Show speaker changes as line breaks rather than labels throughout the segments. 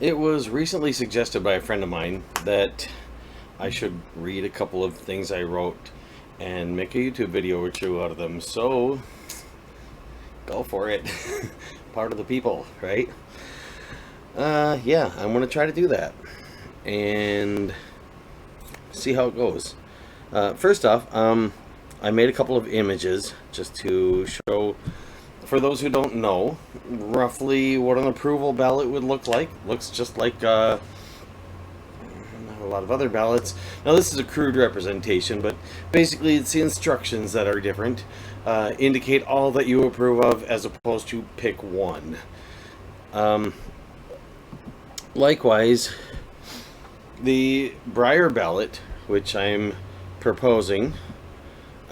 It was recently suggested by a friend of mine that I should read a couple of things I wrote and make a YouTube video or two out of them. So, go for it. Part of the people, right? Yeah, I'm going to try to do that and see how it goes. First off, I made a couple of images just to show, for those who don't know, roughly what an approval ballot would look like. Looks just like a lot of other ballots. Now this is a crude representation, but basically it's the instructions that are different. Indicate all that you approve of as opposed to pick one. Likewise, the Breyer ballot, which I'm proposing,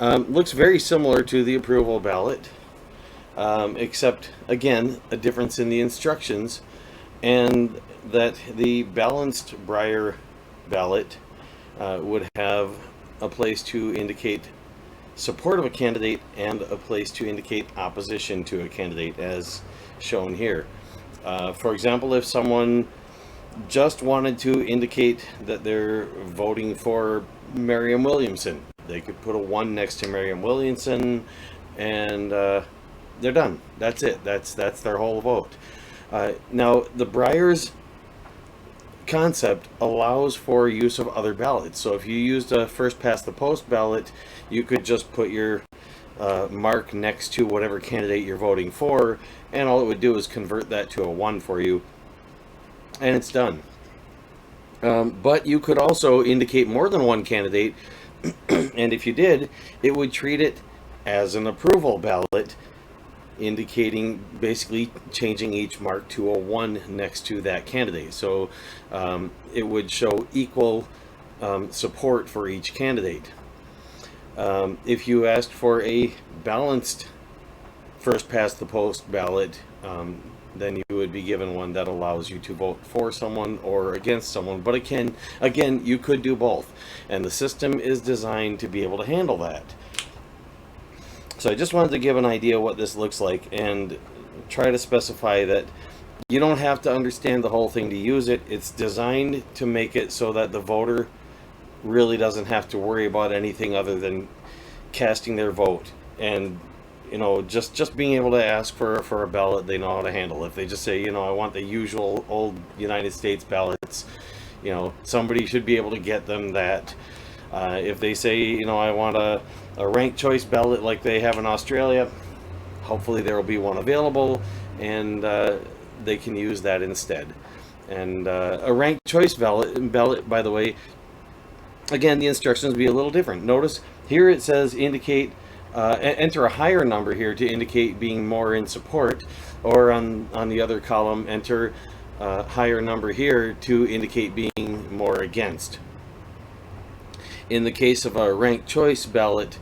looks very similar to the approval ballot, except, again, a difference in the instructions, and that the balanced Breyer ballot would have a place to indicate support of a candidate and a place to indicate opposition to a candidate, as shown here. For example, if someone just wanted to indicate that they're voting for Mariam Williamson, they could put a 1 next to Mariam Williamson, and they're done. That's it. That's their whole vote. Now, the Breyer's concept allows for use of other ballots. So if you used a first past the post ballot, you could just put your mark next to whatever candidate you're voting for, and all it would do is convert that to a 1 for you, and it's done. But you could also indicate more than one candidate, and if you did, it would treat it as an approval ballot, indicating, basically changing each mark to a 1 next to that candidate. So it would show equal support for each candidate. If you asked for a balanced first past the post ballot, then you would be given one that allows you to vote for someone or against someone. But again, you could do both, and the system is designed to be able to handle that. So I just wanted to give an idea what this looks like and try to specify that you don't have to understand the whole thing to use it. It's designed to make it so that the voter really doesn't have to worry about anything other than casting their vote. And just being able to ask for a ballot they know how to handle. If they just say, I want the usual old United States ballots, somebody should be able to get them that. If they say, I want a ranked choice ballot like they have in Australia, hopefully there will be one available, and they can use that instead. And a ranked choice ballot, by the way, again, the instructions will be a little different. Notice here it says indicate, enter a higher number here to indicate being more in support, or on the other column, enter a higher number here to indicate being more against. In the case of a ranked choice ballot,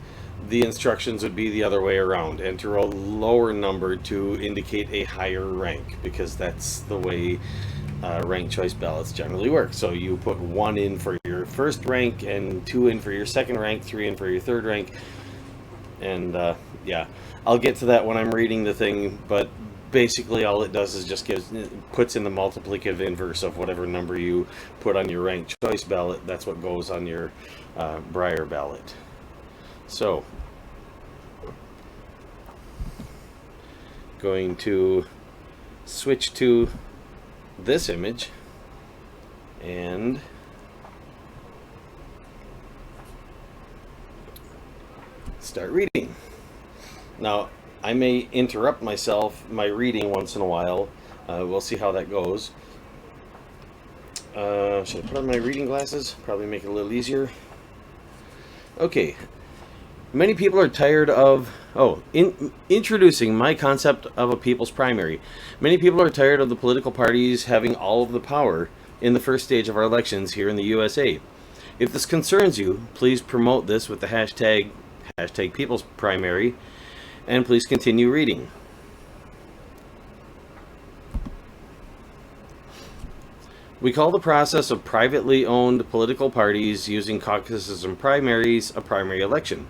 the instructions would be the other way around. Enter a lower number to indicate a higher rank, because that's the way ranked choice ballots generally work. So you put 1 in for your first rank, and 2 in for your second rank, 3 in for your third rank. And yeah, I'll get to that when I'm reading the thing, but basically all it does is just puts in the multiplicative inverse of whatever number you put on your ranked choice ballot. That's what goes on your Breyer ballot. So, going to switch to this image and start reading. Now, I may interrupt my reading once in a while. We'll see how that goes. Should I put on my reading glasses? Probably make it a little easier. Okay. Many people are tired of... introducing my concept of a people's primary. Many people are tired of the political parties having all of the power in the first stage of our elections here in the USA. If this concerns you, please promote this with the hashtag people's primary, and please continue reading. We call the process of privately owned political parties using caucuses and primaries a primary election.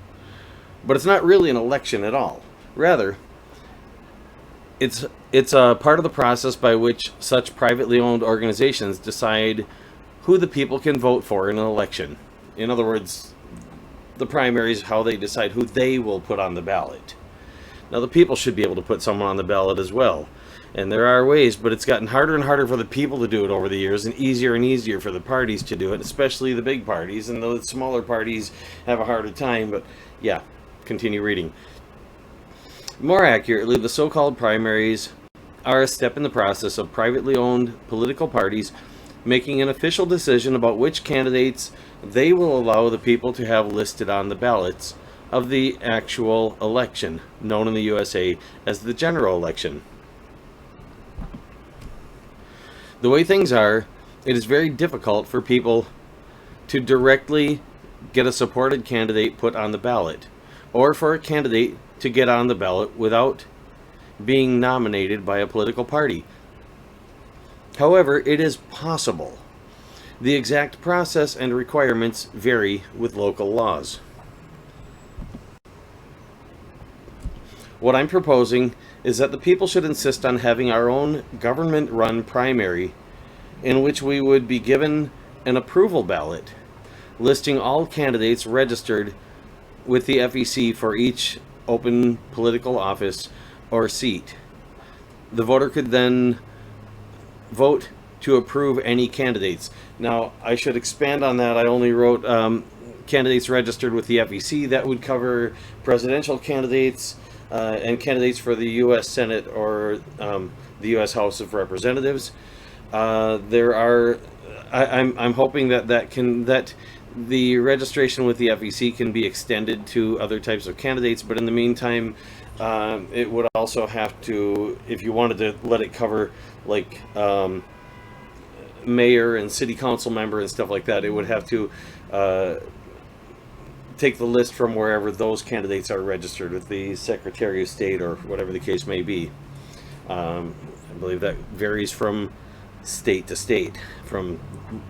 But it's not really an election at all. Rather, it's It's a part of the process by which such privately owned organizations decide who the people can vote for in an election. In other words, the primary is how they decide who they will put on the ballot. Now, the people should be able to put someone on the ballot as well. And there are ways, but it's gotten harder and harder for the people to do it over the years, and easier for the parties to do it, especially the big parties. And the smaller parties have a harder time, but yeah, continue reading. More accurately, the so-called primaries are a step in the process of privately owned political parties making an official decision about which candidates they will allow the people to have listed on the ballots of the actual election, known in the USA as the general election. The way things are, it is very difficult for people to directly get a supported candidate put on the ballot, or for a candidate to get on the ballot without being nominated by a political party. However, it is possible. The exact process and requirements vary with local laws. What I'm proposing is that the people should insist on having our own government-run primary in which we would be given an approval ballot listing all candidates registered with the FEC for each open political office or seat. The voter could then vote to approve any candidates. Now, I should expand on that. I only wrote candidates registered with the FEC. That would cover presidential candidates and candidates for the U.S. Senate or the U.S. House of Representatives. I'm hoping that the registration with the FEC can be extended to other types of candidates, but in the meantime, it would also have to, if you wanted to let it cover like mayor and city council member and stuff like that, it would have to take the list from wherever those candidates are registered with the Secretary of State or whatever the case may be. I believe that varies from state to state, from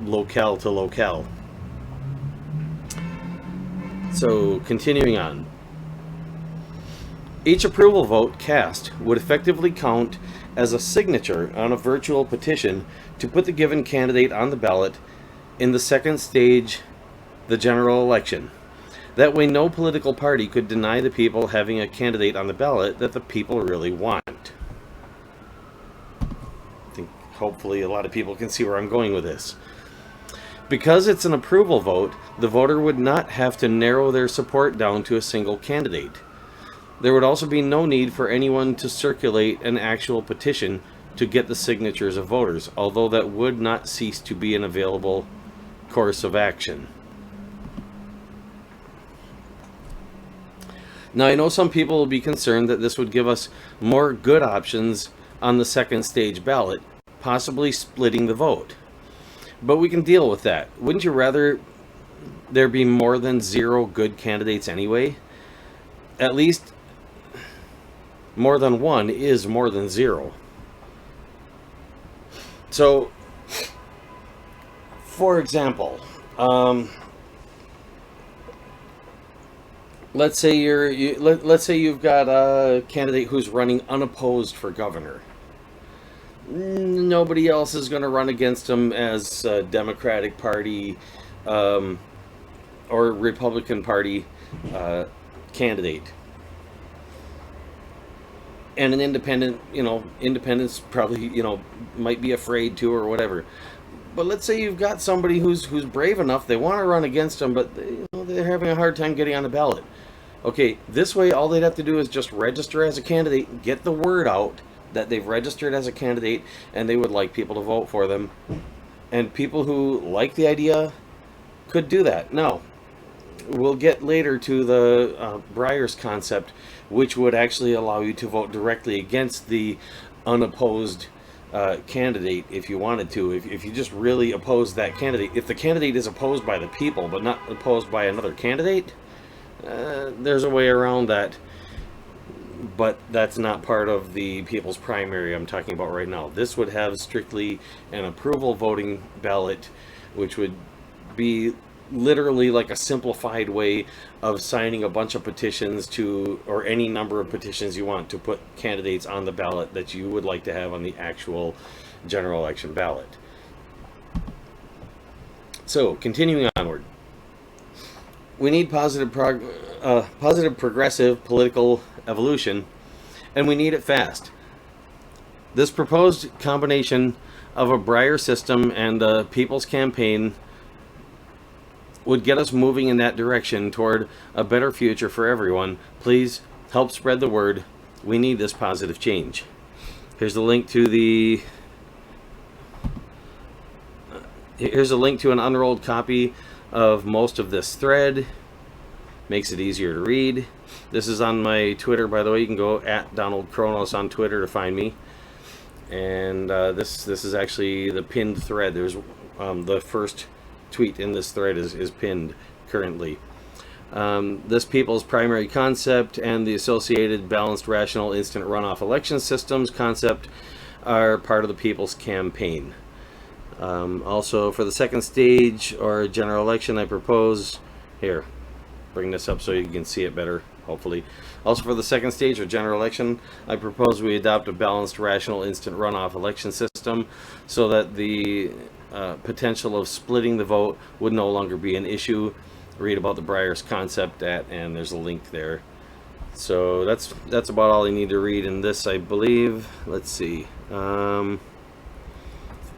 locale to locale. So, continuing on. Each approval vote cast would effectively count as a signature on a virtual petition to put the given candidate on the ballot in the second stage, the general election. That way, no political party could deny the people having a candidate on the ballot that the people really want. I think hopefully a lot of people can see where I'm going with this. Because it's an approval vote, the voter would not have to narrow their support down to a single candidate. There would also be no need for anyone to circulate an actual petition to get the signatures of voters, although that would not cease to be an available course of action. Now, I know some people will be concerned that this would give us more good options on the second stage ballot, possibly splitting the vote. But we can deal with that. Wouldn't you rather there be more than 0 good candidates anyway? At least more than 1 is more than 0. So, for example, let's say you've got a candidate who's running unopposed for governor. Nobody else is going to run against him as a Democratic Party or Republican Party candidate. And an independent, independents probably, might be afraid to or whatever. But let's say you've got somebody who's brave enough, they want to run against him, but they're having a hard time getting on the ballot. Okay, this way all they'd have to do is just register as a candidate, get the word out that they've registered as a candidate, and they would like people to vote for them. And people who like the idea could do that. Now, we'll get later to the Breyer's concept, which would actually allow you to vote directly against the unopposed candidate if you wanted to. If you just really oppose that candidate, if the candidate is opposed by the people but not opposed by another candidate, there's a way around that. But that's not part of the people's primary I'm talking about right now. This would have strictly an approval voting ballot, which would be literally like a simplified way of signing a bunch of petitions to, or any number of petitions you want to put candidates on the ballot that you would like to have on the actual general election ballot. So, continuing onward. We need positive progressive political evolution, and we need it fast. This proposed combination of a Breyer system and a People's Campaign would get us moving in that direction toward a better future for everyone. Please help spread the word. We need this positive change. Here's a link to an unrolled copy of most of this thread. Makes it easier to read. This is on my Twitter, by the way. You can go at Donald Kronos on Twitter to find me. And this is actually the pinned thread. There's the first tweet in this thread is pinned currently. This people's primary concept and the associated balanced, rational, instant runoff election systems concept are part of the People's Campaign. Also, for the second stage or general election, I propose here. Bring this up so you can see it better, hopefully. Also, for the second stage or general election, I propose we adopt a balanced, rational, instant runoff election system so that the potential of splitting the vote would no longer be an issue. Read about the Breyer's concept and there's a link there. So that's about all I need to read in this, I believe. Let's see.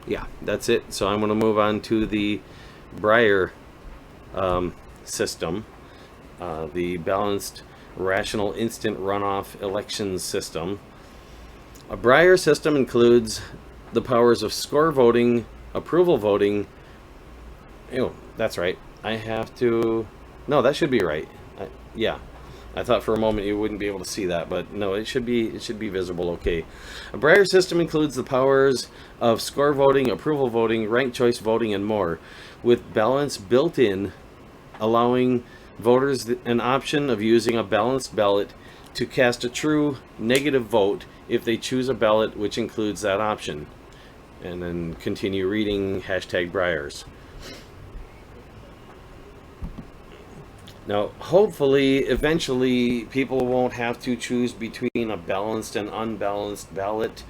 Yeah, that's it. So I'm going to move on to the Breyer system, the balanced, rational, instant runoff election system. A Breyer system includes the powers of score voting, approval voting. Oh, that's right. I have to... No, that should be right. Yeah. I thought for a moment you wouldn't be able to see that, but no, it should be visible. Okay. A Breyer system includes the powers of score voting, approval voting, ranked choice voting, and more, with balance built in, allowing voters an option of using a balanced ballot to cast a true negative vote if they choose a ballot which includes that option. And then continue reading #Breyers. Now, hopefully, eventually, people won't have to choose between a balanced and unbalanced ballot.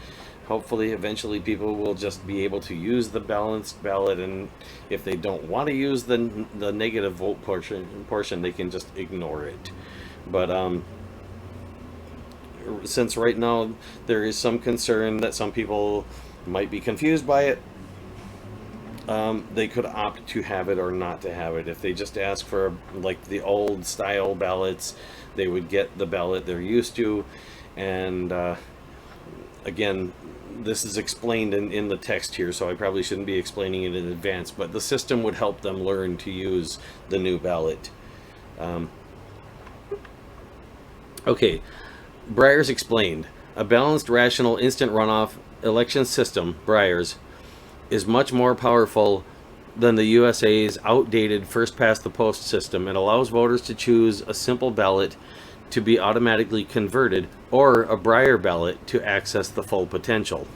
Hopefully, eventually, people will just be able to use the balanced ballot, and if they don't want to use the negative vote portion, they can just ignore it. But since right now there is some concern that some people might be confused by it, they could opt to have it or not to have it. If they just ask for like the old style ballots, they would get the ballot they're used to. And again, this is explained in the text here, so I probably shouldn't be explaining it in advance, but the system would help them learn to use the new ballot. Okay, Breyer's explained. A balanced, rational, instant runoff election system, Breyer's, is much more powerful than the USA's outdated first-past-the-post system. It allows voters to choose a simple ballot to be automatically converted or a Breyer ballot to access the full potential.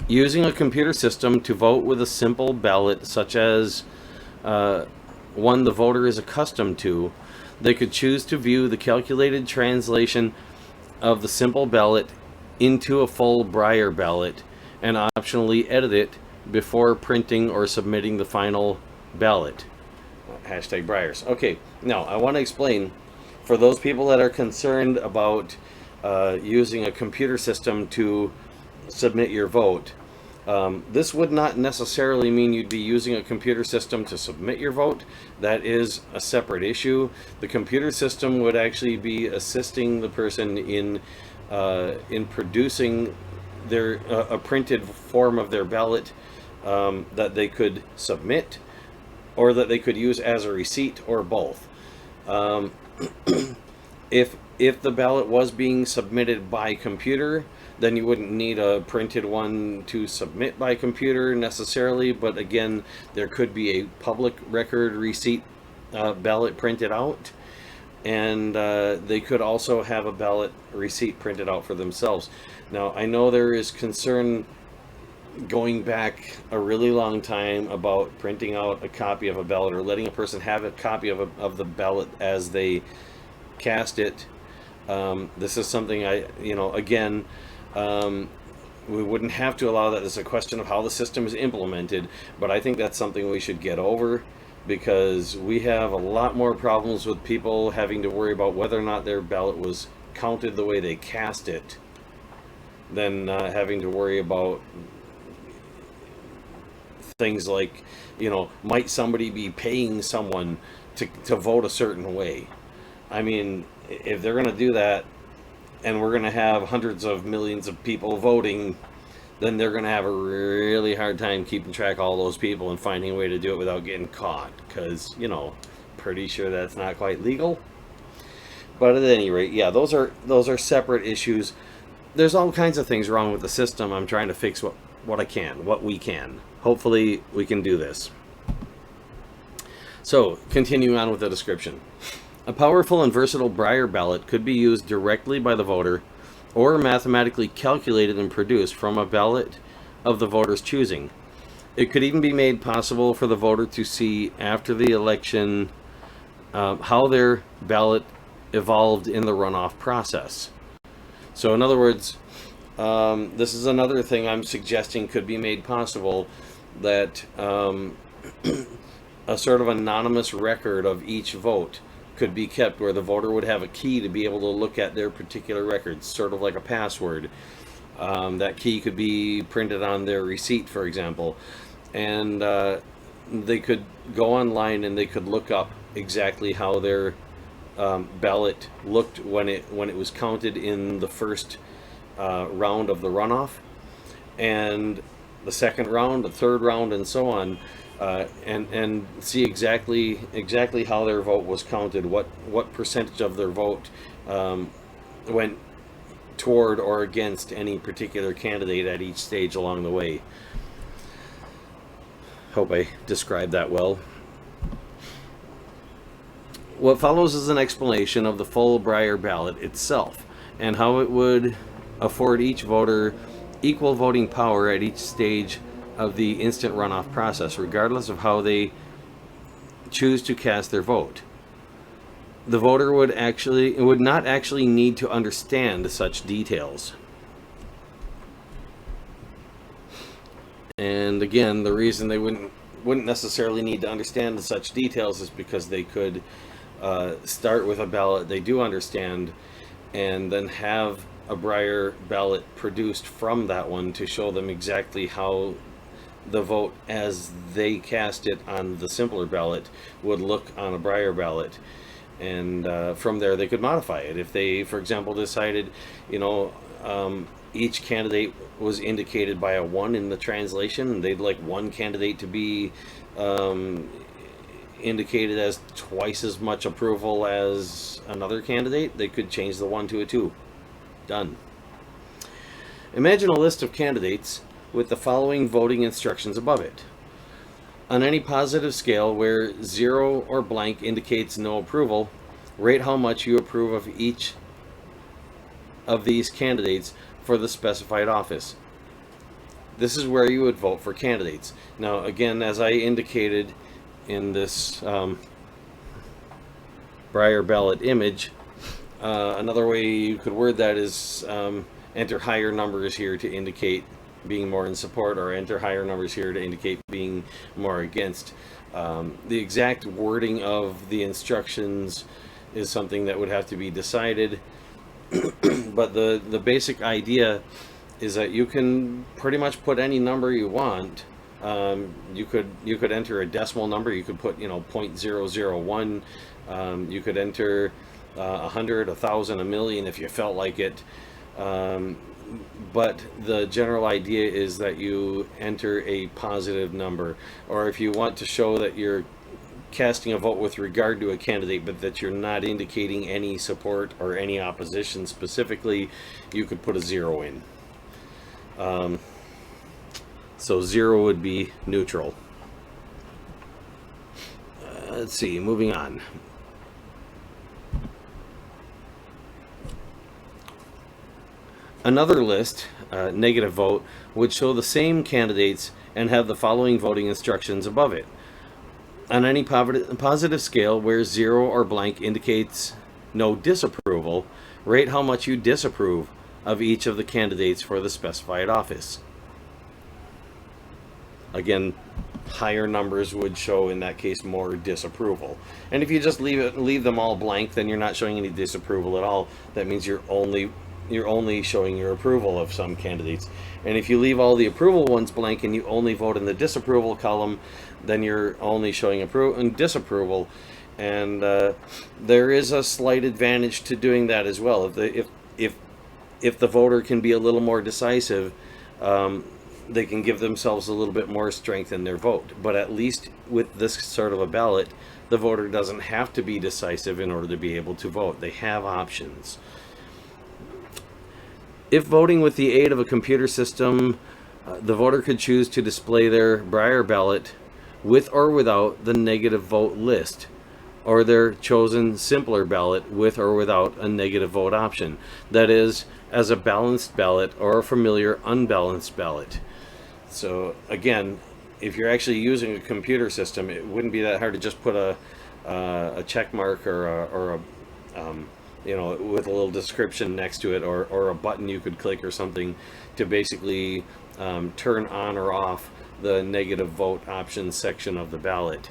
Using a computer system to vote with a simple ballot, such as one the voter is accustomed to, they could choose to view the calculated translation of the simple ballot into a full Breyer ballot and optionally edit it before printing or submitting the final ballot. #Breyers. Okay, now I want to explain for those people that are concerned about using a computer system to submit your vote. This would not necessarily mean you'd be using a computer system to submit your vote. That is a separate issue. The computer system would actually be assisting the person in producing their a printed form of their ballot that they could submit, or that they could use as a receipt, or both. If the ballot was being submitted by computer, then you wouldn't need a printed one to submit by computer necessarily, but again, there could be a public record receipt ballot printed out, and they could also have a ballot receipt printed out for themselves. Now, I know there is concern going back a really long time about printing out a copy of a ballot or letting a person have a copy of the ballot as they cast it. This is something again, we wouldn't have to allow that. It's a question of how the system is implemented, but I think that's something we should get over, because we have a lot more problems with people having to worry about whether or not their ballot was counted the way they cast it than having to worry about things like, might somebody be paying someone to vote a certain way? I mean, if they're going to do that and we're going to have hundreds of millions of people voting, then they're going to have a really hard time keeping track of all those people and finding a way to do it without getting caught, because, pretty sure that's not quite legal. But at any rate, yeah, those are separate issues. There's all kinds of things wrong with the system. I'm trying to fix what we can. Hopefully we can do this. So, continuing on with the description. A powerful and versatile Breyer ballot could be used directly by the voter or mathematically calculated and produced from a ballot of the voter's choosing. It could even be made possible for the voter to see after the election how their ballot evolved in the runoff process. So in other words, this is another thing I'm suggesting could be made possible, that a sort of anonymous record of each vote could be kept, where the voter would have a key to be able to look at their particular records, sort of like a password. That key could be printed on their receipt, for example, and they could go online and they could look up exactly how their ballot looked when it was counted in the first round of the runoff, and the second round, the third round, and so on, and see exactly how their vote was counted, what percentage of their vote went toward or against any particular candidate at each stage along the way. Hope I described that well. What follows is an explanation of the full Breyer ballot itself and how it would afford each voter equal voting power at each stage of the instant runoff process, regardless of how they choose to cast their vote. The voter would not actually need to understand such details. And again, the reason they wouldn't necessarily need to understand such details is because they could start with a ballot they do understand, and then have a Breyer ballot produced from that one to show them exactly how the vote as they cast it on the simpler ballot would look on a Breyer ballot. And from there they could modify it. If they, for example, decided, each candidate was indicated by a 1 in the translation, and they'd like one candidate to be indicated as twice as much approval as another candidate, they could change the 1 to a 2. Done. Imagine a list of candidates with the following voting instructions above it. On any positive scale where 0 or blank indicates no approval, rate how much you approve of each of these candidates for the specified office. This is where you would vote for candidates. Now, again, as I indicated in this Breyer ballot image, another way you could word that is enter higher numbers here to indicate being more in support, or enter higher numbers here to indicate being more against. The exact wording of the instructions is something that would have to be decided, but the basic idea is that you can pretty much put any number you want. You could enter a decimal number. You could put 0.001. You could enter 100, 1,000, a million if you felt like it. But the general idea is that you enter a positive number, or if you want to show that you're casting a vote with regard to a candidate but that you're not indicating any support or any opposition specifically, you could put a 0 in. So 0 would be neutral. Let's see, moving on. Another list, negative vote, would show the same candidates and have the following voting instructions above it. On any positive scale where 0 or blank indicates no disapproval, rate how much you disapprove of each of the candidates for the specified office. Again, higher numbers would show, in that case, more disapproval. And if you just leave them all blank, then you're not showing any disapproval at all. That means you're only showing your approval of some candidates. And if you leave all the approval ones blank and you only vote in the disapproval column, then you're only showing disapproval. And there is a slight advantage to doing that as well. If the voter can be a little more decisive, they can give themselves a little bit more strength in their vote. But at least with this sort of a ballot, the voter doesn't have to be decisive in order to be able to vote. They have options. If voting with the aid of a computer system, the voter could choose to display their Breyer ballot with or without the negative vote list, or their chosen simpler ballot with or without a negative vote option. That is, as a balanced ballot or a familiar unbalanced ballot. So again, if you're actually using a computer system, it wouldn't be that hard to just put a check mark or a with a little description next to it, or a button you could click or something to basically turn on or off the negative vote options section of the ballot,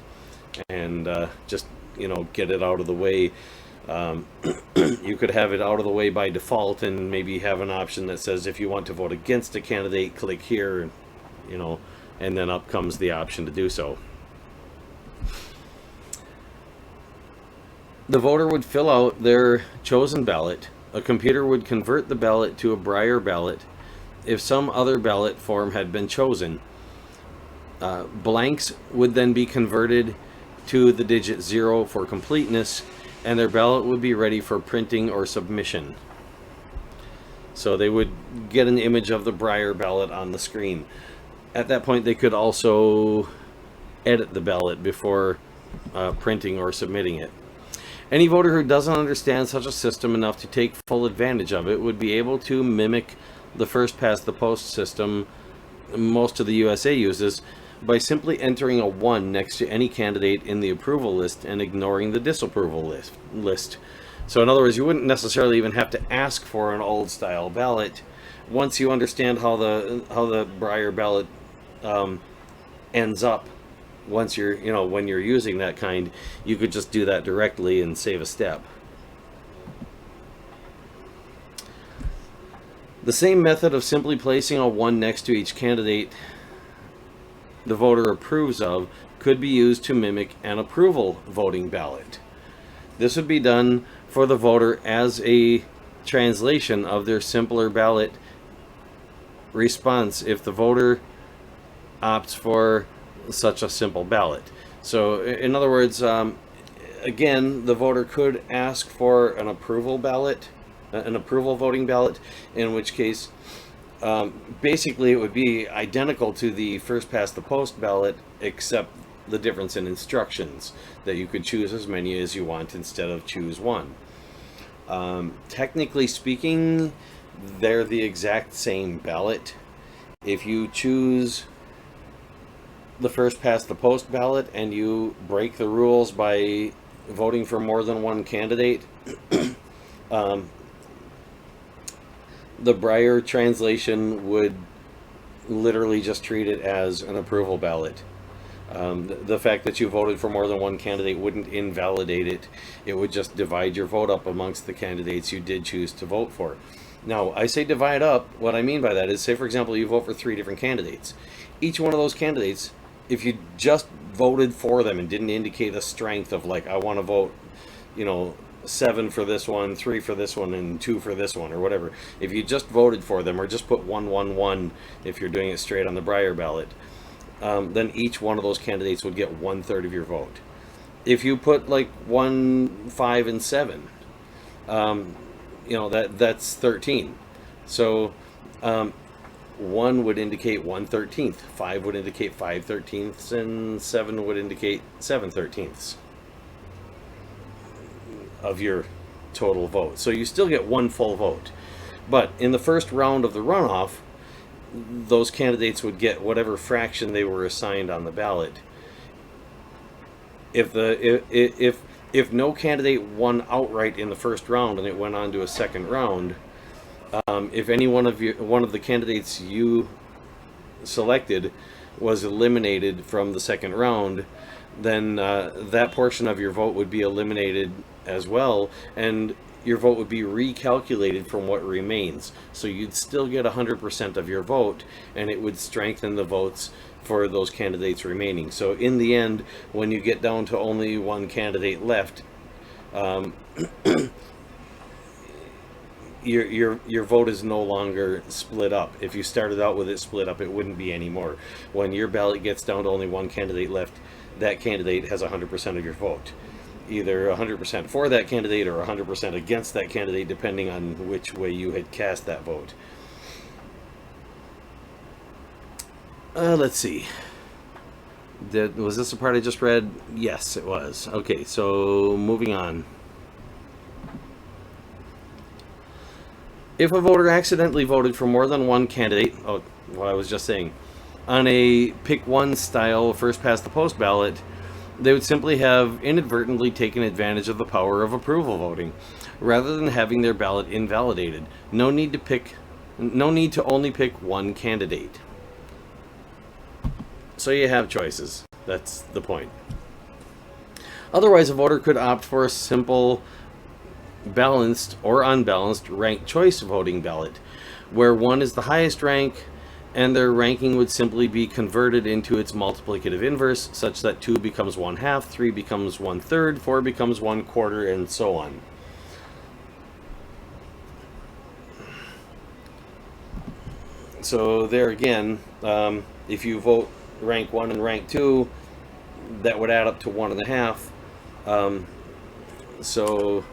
and just get it out of the way. You could have it out of the way by default, and maybe have an option that says if you want to vote against a candidate, click here, and then up comes the option to do so. The voter would fill out their chosen ballot. A computer would convert the ballot to a Breyer ballot if some other ballot form had been chosen. Blanks would then be converted to the digit 0 for completeness, and their ballot would be ready for printing or submission. So they would get an image of the Breyer ballot on the screen. At that point, they could also edit the ballot before printing or submitting it. Any voter who doesn't understand such a system enough to take full advantage of it would be able to mimic the first past the post system most of the USA uses by simply entering a 1 next to any candidate in the approval list and ignoring the disapproval list. So in other words, you wouldn't necessarily even have to ask for an old style ballot. Once you understand how the Breyer ballot ends up, once when you're using that kind, you could just do that directly and save a step. The same method of simply placing a 1 next to each candidate the voter approves of could be used to mimic an approval voting ballot. This would be done for the voter as a translation of their simpler ballot response if the voter opts for such a simple ballot. So in other words, again, the voter could ask for an approval ballot, an approval voting ballot, in which case basically it would be identical to the first past the post ballot, except the difference in instructions, that you could choose as many as you want instead of choose 1. Technically speaking, they're the exact same ballot. If you choose the first past the post ballot and you break the rules by voting for more than one candidate, the Breyer translation would literally just treat it as an approval ballot. The fact that you voted for more than one candidate wouldn't invalidate it. It would just divide your vote up amongst the candidates you did choose to vote for. Now, I say divide up. What I mean by that is, say for example, you vote for 3 different candidates. Each one of those candidates, if you just voted for them and didn't indicate a strength of like, I want to vote, 7 for this one, 3 for this one, and 2 for this one, or whatever. If you just voted for them, or just put 1, 1, 1, if you're doing it straight on the Breyer ballot, then each one of those candidates would get 1/3 of your vote. If you put like 1, 5, and 7, that's 13. So 1 would indicate 1/13, 5 would indicate 5/13, and 7 would indicate 7/13 of your total vote. So you still get 1 full vote. But in the first round of the runoff, those candidates would get whatever fraction they were assigned on the ballot. If no candidate won outright in the first round and it went on to a second round, if any one of the candidates you selected was eliminated from the second round, then that portion of your vote would be eliminated as well, and your vote would be recalculated from what remains. So you'd still get 100% of your vote, and it would strengthen the votes for those candidates remaining. So in the end, when you get down to only one candidate left, your vote is no longer split up. If you started out with it split up, it wouldn't be anymore. When your ballot gets down to only one candidate left, that candidate has 100% of your vote. Either 100% for that candidate or 100% against that candidate, depending on which way you had cast that vote. Let's see. Was this the part I just read? Yes, it was. Okay, so moving on. If a voter accidentally voted for more than one candidate, what I was just saying, on a pick one style first past the post ballot, they would simply have inadvertently taken advantage of the power of approval voting, rather than having their ballot invalidated. No need to only pick one candidate. So you have choices. That's the point. Otherwise, a voter could opt for a simple balanced or unbalanced ranked choice voting ballot, where 1 is the highest rank, and their ranking would simply be converted into its multiplicative inverse, such that 2 becomes 1/2, 3 becomes 1/3, 4 becomes 1/4, and so on. So there again, if you vote rank 1 and rank 2, that would add up to 1.5. So,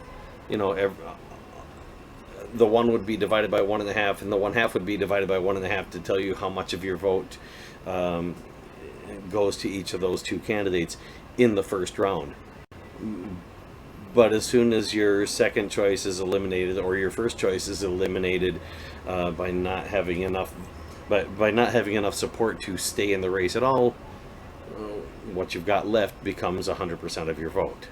the 1 would be divided by 1.5, and the 1/2 would be divided by 1.5 to tell you how much of your vote goes to each of those two candidates in the first round. But as soon as your second choice is eliminated, or your first choice is eliminated by not having enough support to stay in the race at all, what you've got left becomes 100% of your vote.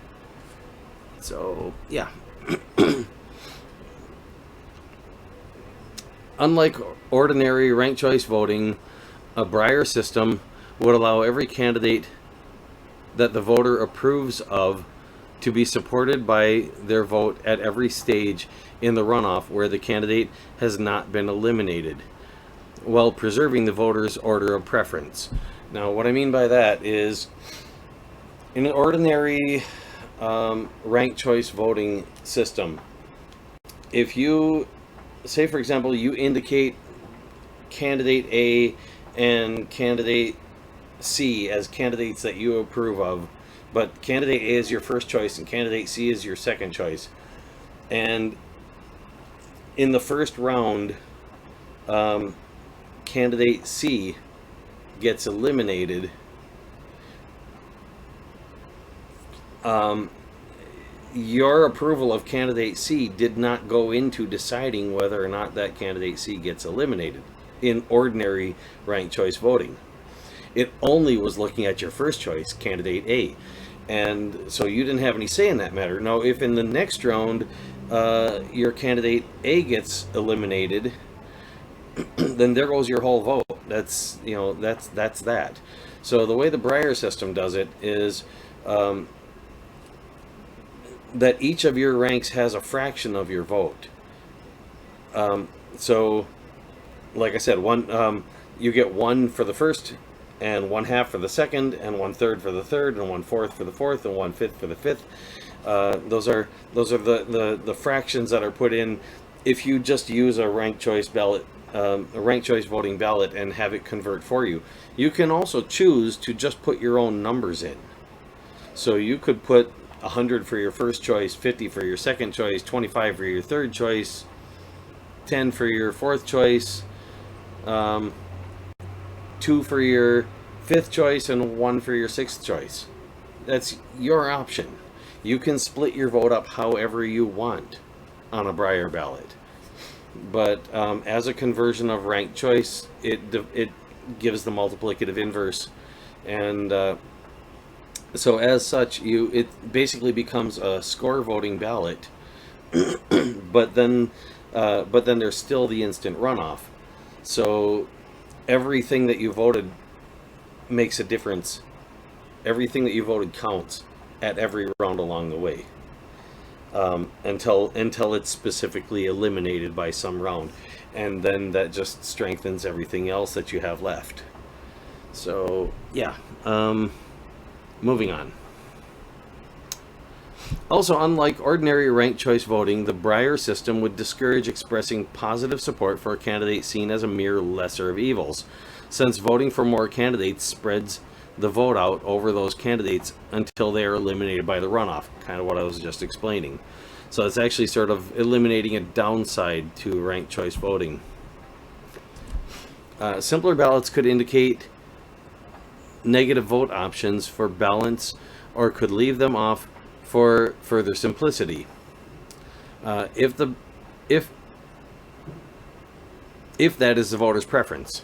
So, yeah. Unlike ordinary ranked choice voting, a Breyer system would allow every candidate that the voter approves of to be supported by their vote at every stage in the runoff where the candidate has not been eliminated, while preserving the voter's order of preference. Now, what I mean by that is, in an ordinary ranked choice voting system, if you say, for example, you indicate candidate A and candidate C as candidates that you approve of, but candidate A is your first choice and candidate C is your second choice, and in the first round, candidate C gets eliminated, your approval of candidate C did not go into deciding whether or not that candidate C gets eliminated in ordinary ranked choice voting. It only was looking at your first choice, candidate A, and so you didn't have any say in that matter. Now, if in the next round your candidate A gets eliminated, then there goes your whole vote. That's that. So the way the Breyer system does it is that each of your ranks has a fraction of your vote. So, like I said, you get 1 for the first, and 1/2 for the second, and 1/3 for the third, and 1/4 for the fourth, and 1/5 for the fifth. Those are the fractions that are put in if you just use a ranked choice ballot, a ranked choice voting ballot, and have it convert for you. You can also choose to just put your own numbers in. So you could put 100 for your first choice, 50 for your second choice, 25 for your third choice, 10 for your fourth choice, 2 for your fifth choice, and 1 for your sixth choice. That's your option. You can split your vote up however you want on a Breyer ballot. but as a conversion of ranked choice, it gives the multiplicative inverse, and so as such, it basically becomes a score voting ballot, but then there's still the instant runoff. So everything that you voted makes a difference. Everything that you voted counts at every round along the way, until it's specifically eliminated by some round, and then that just strengthens everything else that you have left. So yeah, moving on. Also, unlike ordinary ranked choice voting, the Breyer system would discourage expressing positive support for a candidate seen as a mere lesser of evils, since voting for more candidates spreads the vote out over those candidates until they are eliminated by the runoff, kind of what I was just explaining. So it's actually sort of eliminating a downside to ranked choice voting. Simpler ballots could indicate negative vote options for balance, or could leave them off for further simplicity. If that is the voter's preference.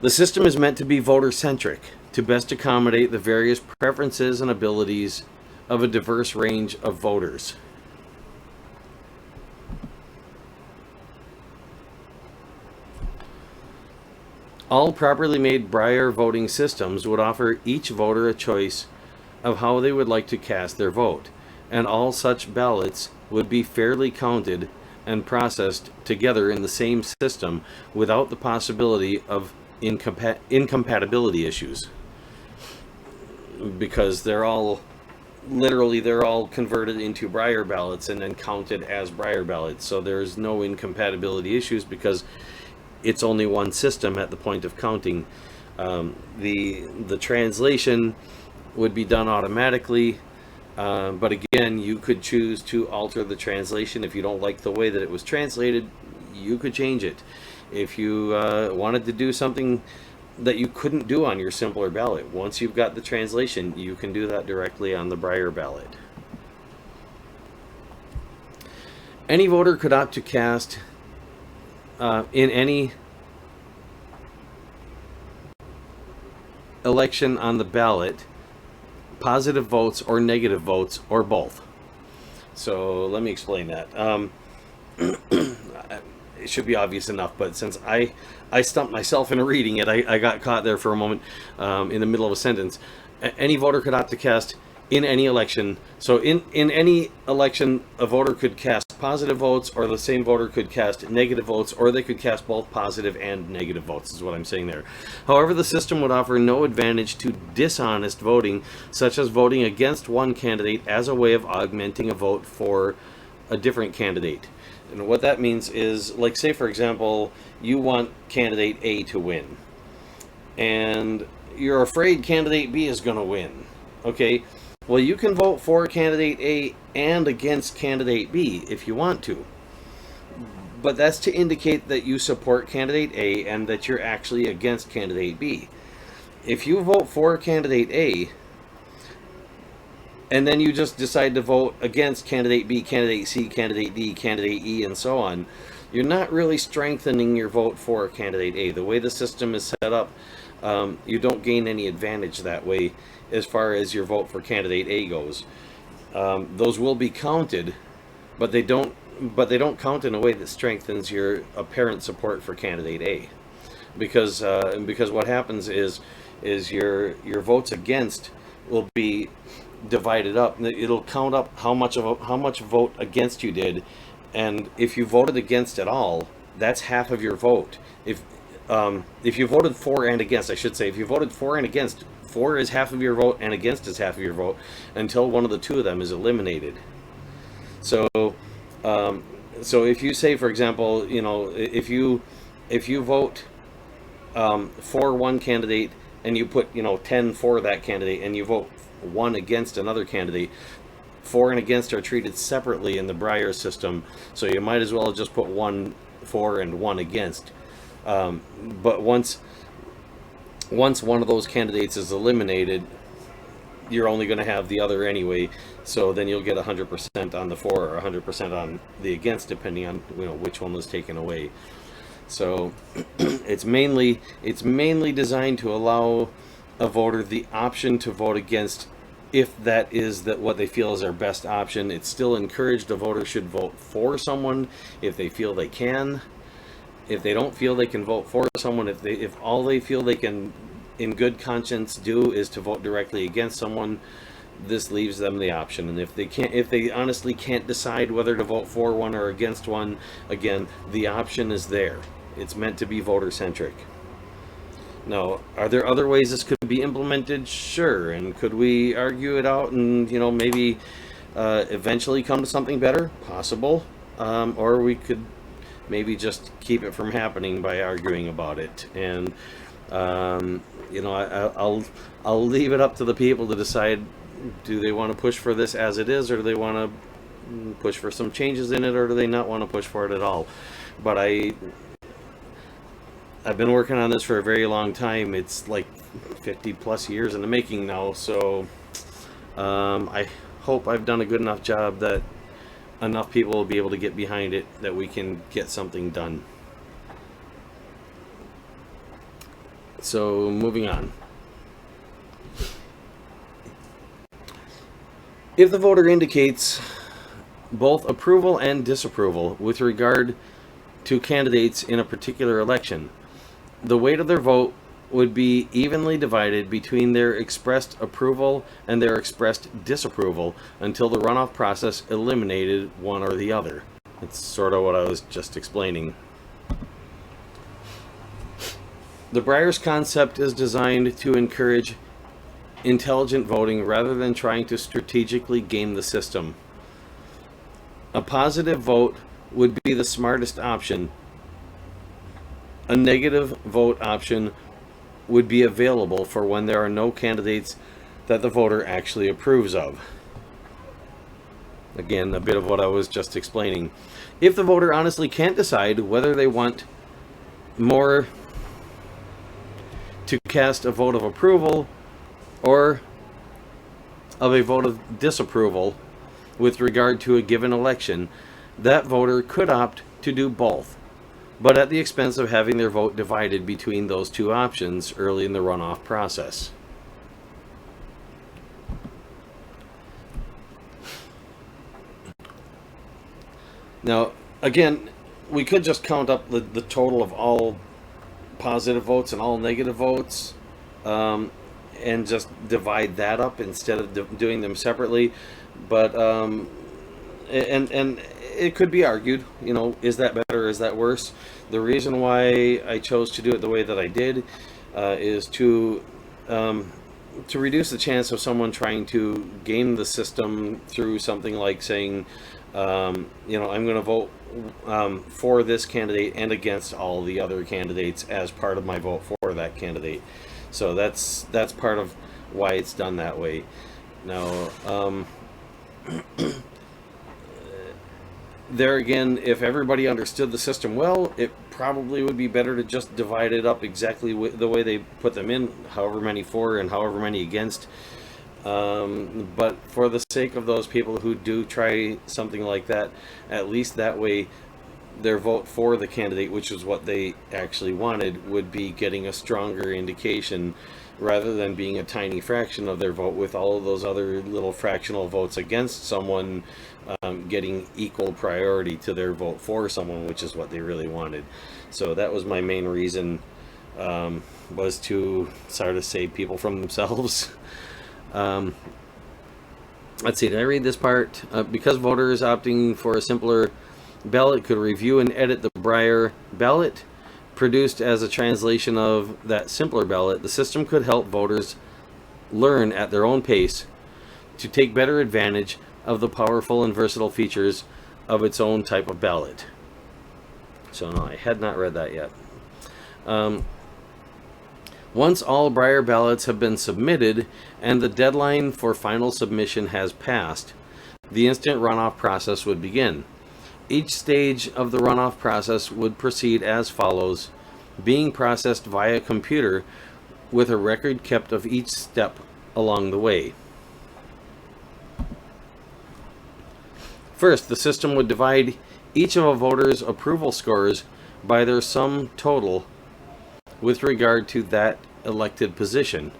The system is meant to be voter-centric, to best accommodate the various preferences and abilities of a diverse range of voters. All properly made Breyer voting systems would offer each voter a choice of how they would like to cast their vote, and all such ballots would be fairly counted and processed together in the same system without the possibility of incompatibility issues, because they're all converted into Breyer ballots and then counted as Breyer ballots, so there's no incompatibility issues because it's only one system at the point of counting. The translation would be done automatically, but again, you could choose to alter the translation. If you don't like the way that it was translated, you could change it. If you wanted to do something that you couldn't do on your simpler ballot, once you've got the translation, you can do that directly on the Breyer ballot. Any voter could opt to cast in any election on the ballot positive votes or negative votes, or both. So let me explain that. It should be obvious enough, but since I stumped myself in reading it, I got caught there for a moment in the middle of a sentence. Any voter could opt to cast in any election. So in any election, a voter could cast positive votes, or the same voter could cast negative votes, or they could cast both positive and negative votes, is what I'm saying there. However, the system would offer no advantage to dishonest voting, such as voting against one candidate as a way of augmenting a vote for a different candidate. And what that means is, like, say for example, you want candidate A to win, and you're afraid candidate B is going to win. Okay, well, you can vote for candidate A and against candidate B if you want to, but that's to indicate that you support candidate A and that you're actually against candidate B. If you vote for candidate A and then you just decide to vote against candidate B, candidate C, candidate D, candidate E, and so on, you're not really strengthening your vote for candidate A. The way the system is set up, you don't gain any advantage that way as far as your vote for candidate A goes. Those will be counted, but they don't count in a way that strengthens your apparent support for candidate A, because what happens is your votes against will be divided up. It'll count up how much vote against you did, and if you voted against at all, that's half of your vote. If you voted for and against, I should say, if you voted for and against, for is half of your vote and against is half of your vote, until one of the two of them is eliminated. So if you say, for example, if you vote for one candidate and you put 10 for that candidate, and you vote 1 against another candidate, for and against are treated separately in the Breyer system, so you might as well just put 1 for and 1 against. But once one of those candidates is eliminated, you're only going to have the other anyway. So then you'll get 100% on the for or 100% on the against, depending on which one was taken away. So it's mainly designed to allow a voter the option to vote against if that is what they feel is their best option. It's still encouraged a voter should vote for someone if they feel they can. If they don't feel they can vote for someone, if all they feel they can in good conscience do is to vote directly against someone, this leaves them the option. And if they honestly can't decide whether to vote for one or against one, again, the option is there. It's meant to be voter centric. Now, are there other ways this could be implemented? Sure. And could we argue it out and maybe eventually come to something better? Possible. Or we could maybe just keep it from happening by arguing about it. And I'll leave it up to the people to decide, do they want to push for this as it is, or do they want to push for some changes in it, or do they not want to push for it at all? But I've been working on this for a very long time. It's like 50 plus years in the making now, so I hope I've done a good enough job that enough people will be able to get behind it that we can get something done. So moving on. If the voter indicates both approval and disapproval with regard to candidates in a particular election, the weight of their vote would be evenly divided between their expressed approval and their expressed disapproval until the runoff process eliminated one or the other. It's sort of what I was just explaining. The Breyer's concept is designed to encourage intelligent voting rather than trying to strategically game the system. A positive vote would be the smartest option. A negative vote option would be available for when there are no candidates that the voter actually approves of. Again, a bit of what I was just explaining. If the voter honestly can't decide whether they want more to cast a vote of approval or of a vote of disapproval with regard to a given election, that voter could opt to do both, but at the expense of having their vote divided between those two options early in the runoff process. Now, again, we could just count up the total of all positive votes and all negative votes and just divide that up instead of doing them separately. But and it could be argued, is that better or is that worse? The reason why I chose to do it the way that I did is to reduce the chance of someone trying to game the system through something like saying, I'm going to vote for this candidate and against all the other candidates as part of my vote for that candidate. So that's part of why it's done that way. Now, there again, if everybody understood the system well, it probably would be better to just divide it up exactly the way they put them in, however many for and however many against. But for the sake of those people who do try something like that, at least that way their vote for the candidate, which is what they actually wanted, would be getting a stronger indication rather than being a tiny fraction of their vote, with all of those other little fractional votes against someone getting equal priority to their vote for someone, which is what they really wanted. So that was my main reason, was to sort of save people from themselves. Let's see, did I read this part? Because voters opting for a simpler ballot could review and edit the Breyer ballot produced as a translation of that simpler ballot, the system could help voters learn at their own pace to take better advantage of the powerful and versatile features of its own type of ballot. So no, I had not read that yet. Once all Breyer ballots have been submitted and the deadline for final submission has passed, the instant runoff process would begin. Each stage of the runoff process would proceed as follows, being processed via computer with a record kept of each step along the way. First, the system would divide each of a voter's approval scores by their sum total with regard to that elected position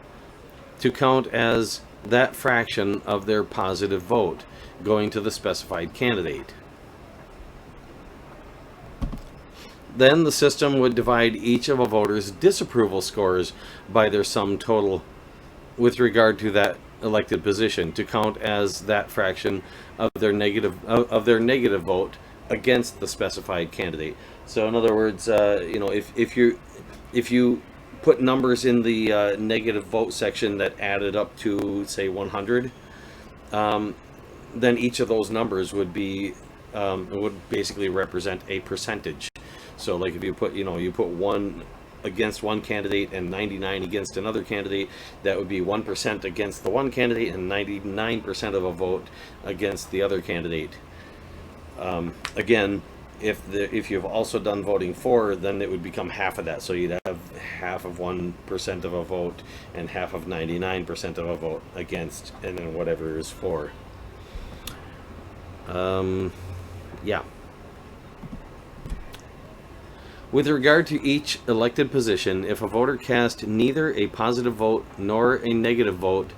to count as that fraction of their positive vote going to the specified candidate. Then the system would divide each of a voter's disapproval scores by their sum total with regard to that elected position to count as that fraction of their negative vote against the specified candidate. So in other words, if you put numbers in the negative vote section that added up to say 100, then each of those numbers would basically represent a percentage. So like if you put 1 against one candidate and 99 against another candidate, that would be 1% against the one candidate and 99% of a vote against the other candidate. Again, if you've also done voting for, then it would become half of that. So you'd have half of 1% of a vote and half of 99% of a vote against, and then whatever is for. Yeah. With regard to each elected position, if a voter cast neither a positive vote nor a negative vote,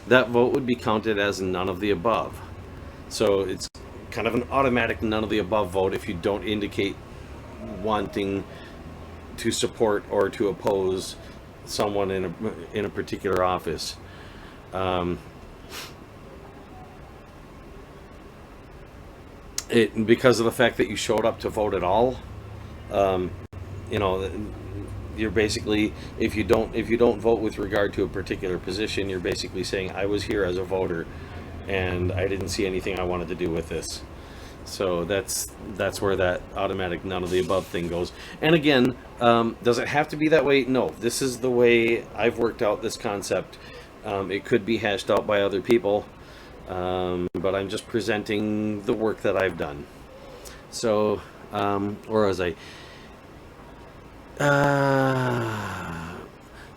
that vote would be counted as none of the above. So it's kind of an automatic none of the above vote if you don't indicate wanting to support or to oppose someone in a particular office. Because of the fact that you showed up to vote at all, you're basically, if you don't vote with regard to a particular position, you're basically saying, I was here as a voter and I didn't see anything I wanted to do with this. So that's where that automatic none of the above thing goes. And again, does it have to be that way? No, this is the way I've worked out this concept. It could be hashed out by other people, but I'm just presenting the work that I've done. So,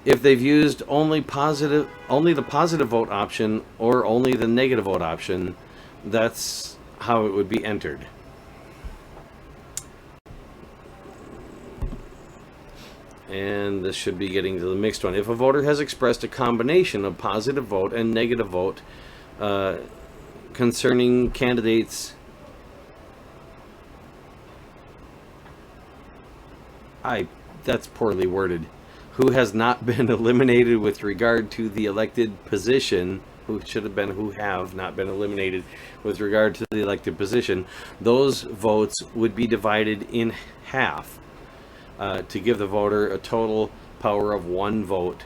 if they've used only the positive vote option or only the negative vote option, that's how it would be entered. And this should be getting to the mixed one. If a voter has expressed a combination of positive vote and negative vote concerning candidates, that's poorly worded, who has not been eliminated with regard to the elected position, who should have been who have not been eliminated with regard to the elected position, those votes would be divided in half to give the voter a total power of 1 vote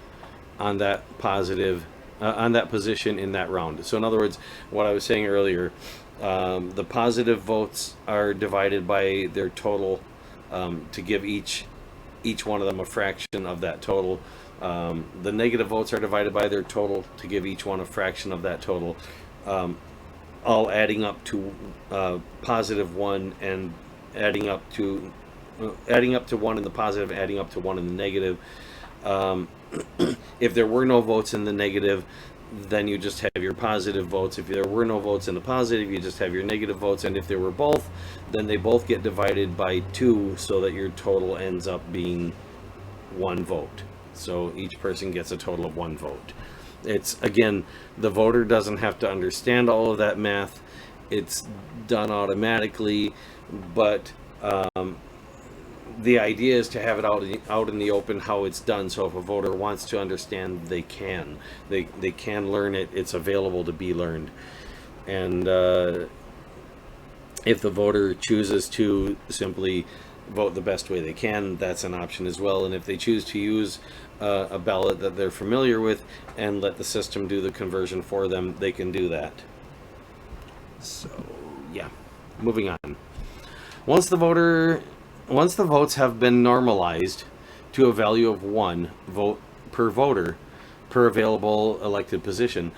on that on that position in that round. So in other words, what I was saying earlier, the positive votes are divided by their total to give each one of them a fraction of that total. The negative votes are divided by their total to give each one a fraction of that total, all adding up to positive 1 and adding up to 1 in the positive, adding up to 1 in the negative. If there were no votes in the negative, then you just have your positive votes. If there were no votes in the positive, you just have your negative votes. And if there were both, then they both get divided by 2 so that your total ends up being 1 vote. So each person gets a total of 1 vote. It's, again, the voter doesn't have to understand all of that math. It's done automatically, but the idea is to have it out in the open how it's done. So if a voter wants to understand, they can. They can learn it. It's available to be learned. And if the voter chooses to simply vote the best way they can, that's an option as well. And if they choose to use a ballot that they're familiar with and let the system do the conversion for them, they can do that. So yeah, moving on. Once the votes have been normalized to a value of 1 vote per voter per available elected position,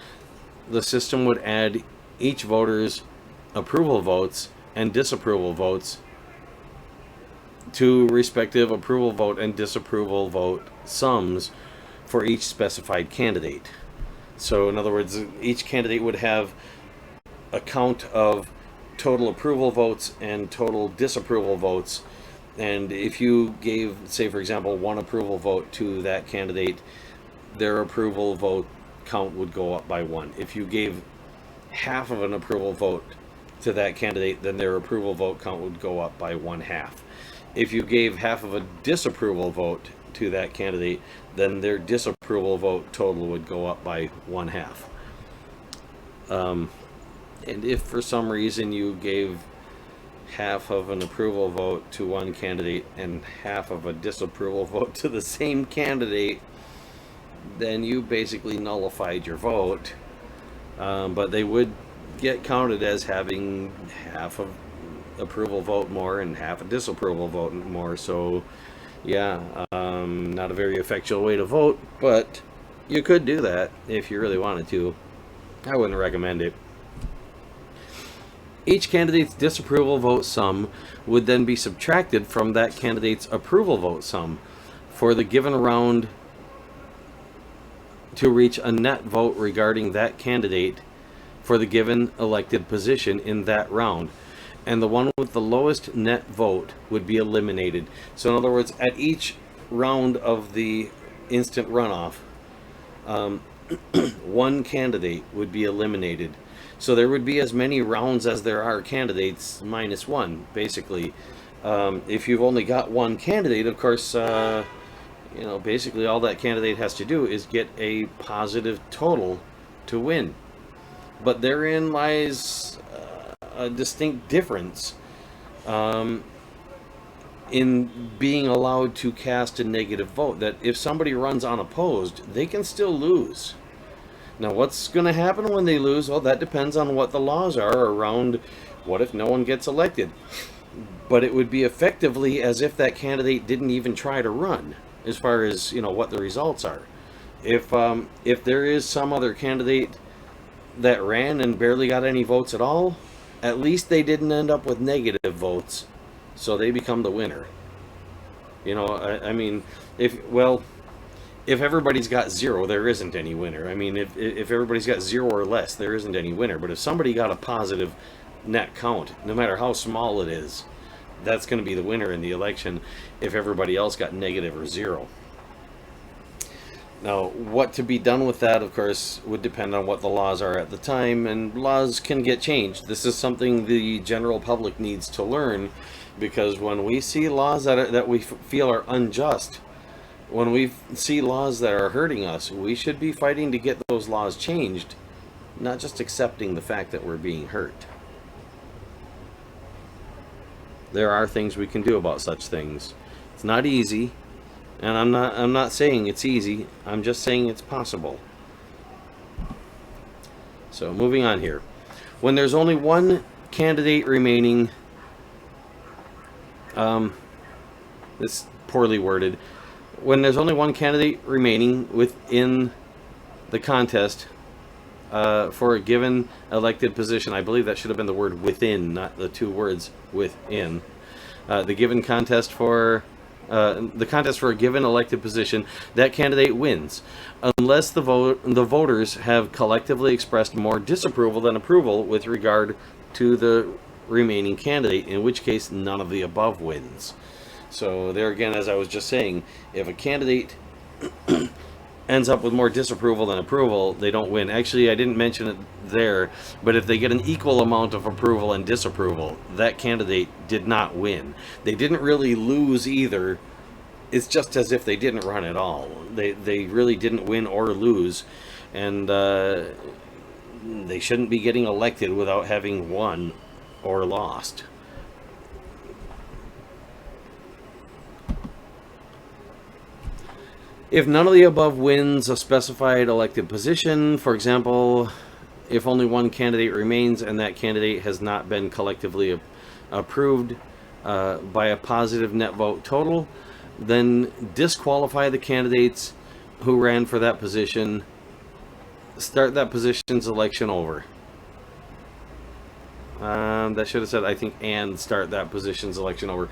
the system would add each voter's approval votes and disapproval votes to respective approval vote and disapproval vote sums for each specified candidate. So in other words, each candidate would have a count of total approval votes and total disapproval votes. And if you gave, say for example, one approval vote to that candidate, their approval vote count would go up by 1. If you gave half of an approval vote to that candidate, then their approval vote count would go up by 1/2. If you gave half of a disapproval vote to that candidate, then their disapproval vote total would go up by 1/2. And if for some reason you gave half of an approval vote to one candidate and half of a disapproval vote to the same candidate, then you basically nullified your vote. But they would get counted as having half of approval vote more and half a disapproval vote more. So yeah, not a very effectual way to vote, but you could do that if you really wanted to. I wouldn't recommend it. Each candidate's disapproval vote sum would then be subtracted from that candidate's approval vote sum for the given round to reach a net vote regarding that candidate for the given elected position in that round. And the one with the lowest net vote would be eliminated. So in other words, at each round of the instant runoff, one candidate would be eliminated. So there would be as many rounds as there are candidates minus 1, basically. If you've only got one candidate, of course, basically all that candidate has to do is get a positive total to win. But therein lies a distinct difference in being allowed to cast a negative vote. That if somebody runs unopposed, they can still lose. Now, what's going to happen when they lose? Well, that depends on what the laws are around what if no one gets elected. But it would be effectively as if that candidate didn't even try to run, as far as, what the results are. If there is some other candidate that ran and barely got any votes at all, at least they didn't end up with negative votes, so they become the winner. If everybody's got 0, there isn't any winner. I mean, if everybody's got 0 or less, there isn't any winner. But if somebody got a positive net count, no matter how small it is, that's going to be the winner in the election if everybody else got negative or 0. Now, what to be done with that, of course, would depend on what the laws are at the time, and laws can get changed. This is something the general public needs to learn, because when we see laws that we feel are unjust, when we see laws that are hurting us, we should be fighting to get those laws changed, not just accepting the fact that we're being hurt. There are things we can do about such things. It's not easy, and I'm not saying it's easy. I'm just saying it's possible. So moving on here. When there's only one candidate remaining, this poorly worded. When there's only one candidate remaining within the contest for a given elected position, I believe that should have been the word within, not the two words within. The contest for a given elected position, that candidate wins, unless the voters have collectively expressed more disapproval than approval with regard to the remaining candidate, in which case none of the above wins. So there again, as I was just saying, if a candidate ends up with more disapproval than approval, they don't win. Actually, I didn't mention it there, but if they get an equal amount of approval and disapproval, that candidate did not win. They didn't really lose either. It's just as if they didn't run at all. They really didn't win or lose, and they shouldn't be getting elected without having won or lost. If none of the above wins a specified elected position, for example, if only one candidate remains and that candidate has not been collectively approved by a positive net vote total, then disqualify the candidates who ran for that position. Start that position's election over. That should have said, I think, and start that position's election over.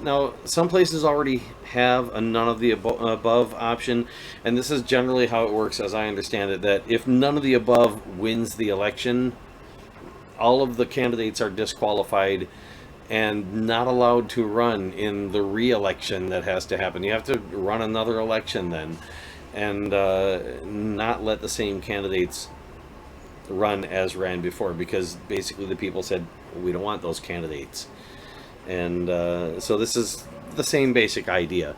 Now, some places already have a none of the above option, and this is generally how it works, as I understand it, that if none of the above wins the election, all of the candidates are disqualified and not allowed to run in the re-election that has to happen. You have to run another election then, and not let the same candidates run as ran before, because basically the people said, we don't want those candidates. And so this is the same basic idea.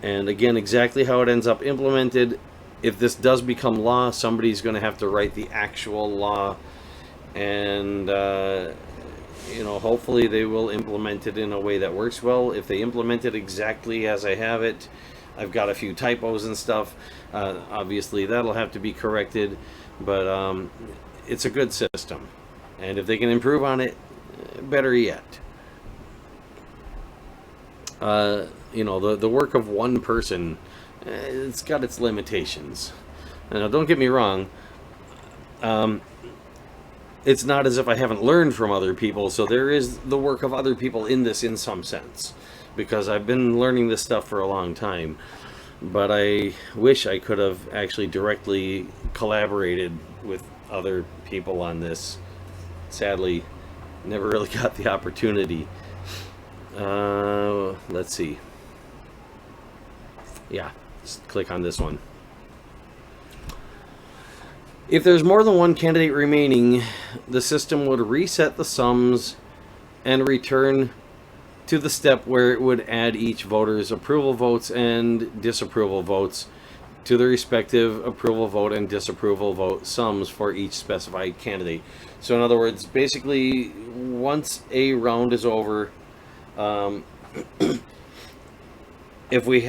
And again, exactly how it ends up implemented, if this does become law, somebody's going to have to write the actual law, and hopefully they will implement it in a way that works well. If they implement it exactly as I have it, I've got a few typos and stuff. Obviously, that'll have to be corrected, but it's a good system. And if they can improve on it, better yet. The work of one person, it's got its limitations. Now, don't get me wrong. It's not as if I haven't learned from other people, so there is the work of other people in this in some sense, because I've been learning this stuff for a long time. But I wish I could have actually directly collaborated with other people on this. Sadly, never really got the opportunity. Let's see. Yeah, just click on this one. If there's more than one candidate remaining, the system would reset the sums and return to the step where it would add each voter's approval votes and disapproval votes to the respective approval vote and disapproval vote sums for each specified candidate. So in other words, basically, once a round is over, if we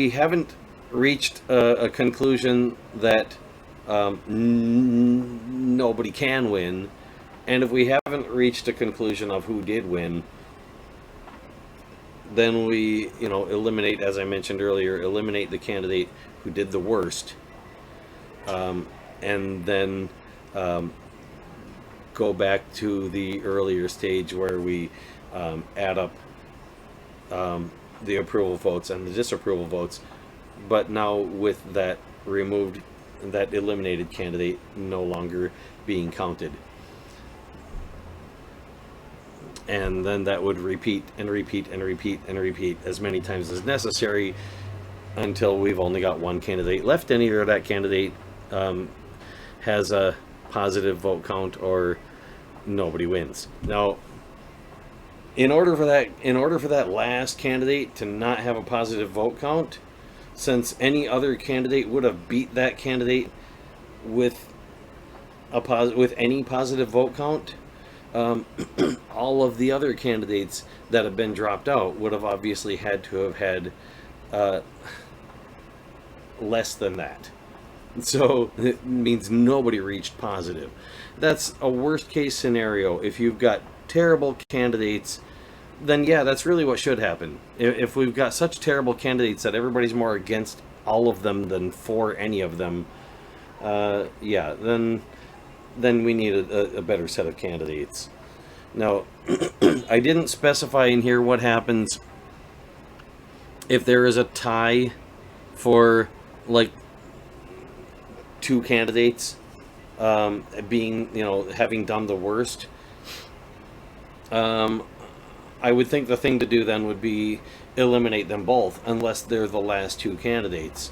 haven't reached a conclusion that nobody can win, and if we haven't reached a conclusion of who did win, then we, eliminate, as I mentioned earlier, eliminate the candidate who did the worst, and then go back to the earlier stage where we add up the approval votes and the disapproval votes, but now with that removed, that eliminated candidate no longer being counted. And then that would repeat and repeat and repeat and repeat as many times as necessary until we've only got one candidate left, and either that candidate has a positive vote count or nobody wins. Now, in order for that last candidate to not have a positive vote count, since any other candidate would have beat that candidate with any positive vote count, all of the other candidates that have been dropped out would have obviously had to have had less than that. So it means nobody reached positive. That's a worst case scenario. If you've got terrible candidates, then yeah, that's really what should happen. If we've got such terrible candidates that everybody's more against all of them than for any of them, yeah, then we need a better set of candidates. Now, I didn't specify in here what happens if there is a tie for, like, two candidates being, having done the worst. I would think the thing to do then would be eliminate them both, unless they're the last two candidates.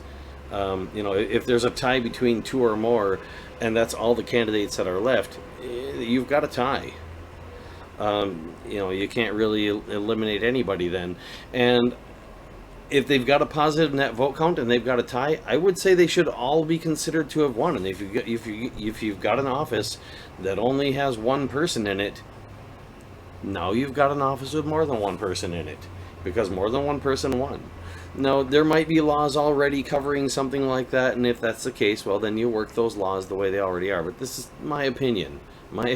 If there's a tie between two or more, and that's all the candidates that are left, you've got a tie. You can't really eliminate anybody then. And if they've got a positive net vote count and they've got a tie, I would say they should all be considered to have won. And if you've got an office that only has one person in it, now you've got an office with more than one person in it, because more than one person won. Now, there might be laws already covering something like that, and if that's the case, well, then you work those laws the way they already are. But this is my opinion. My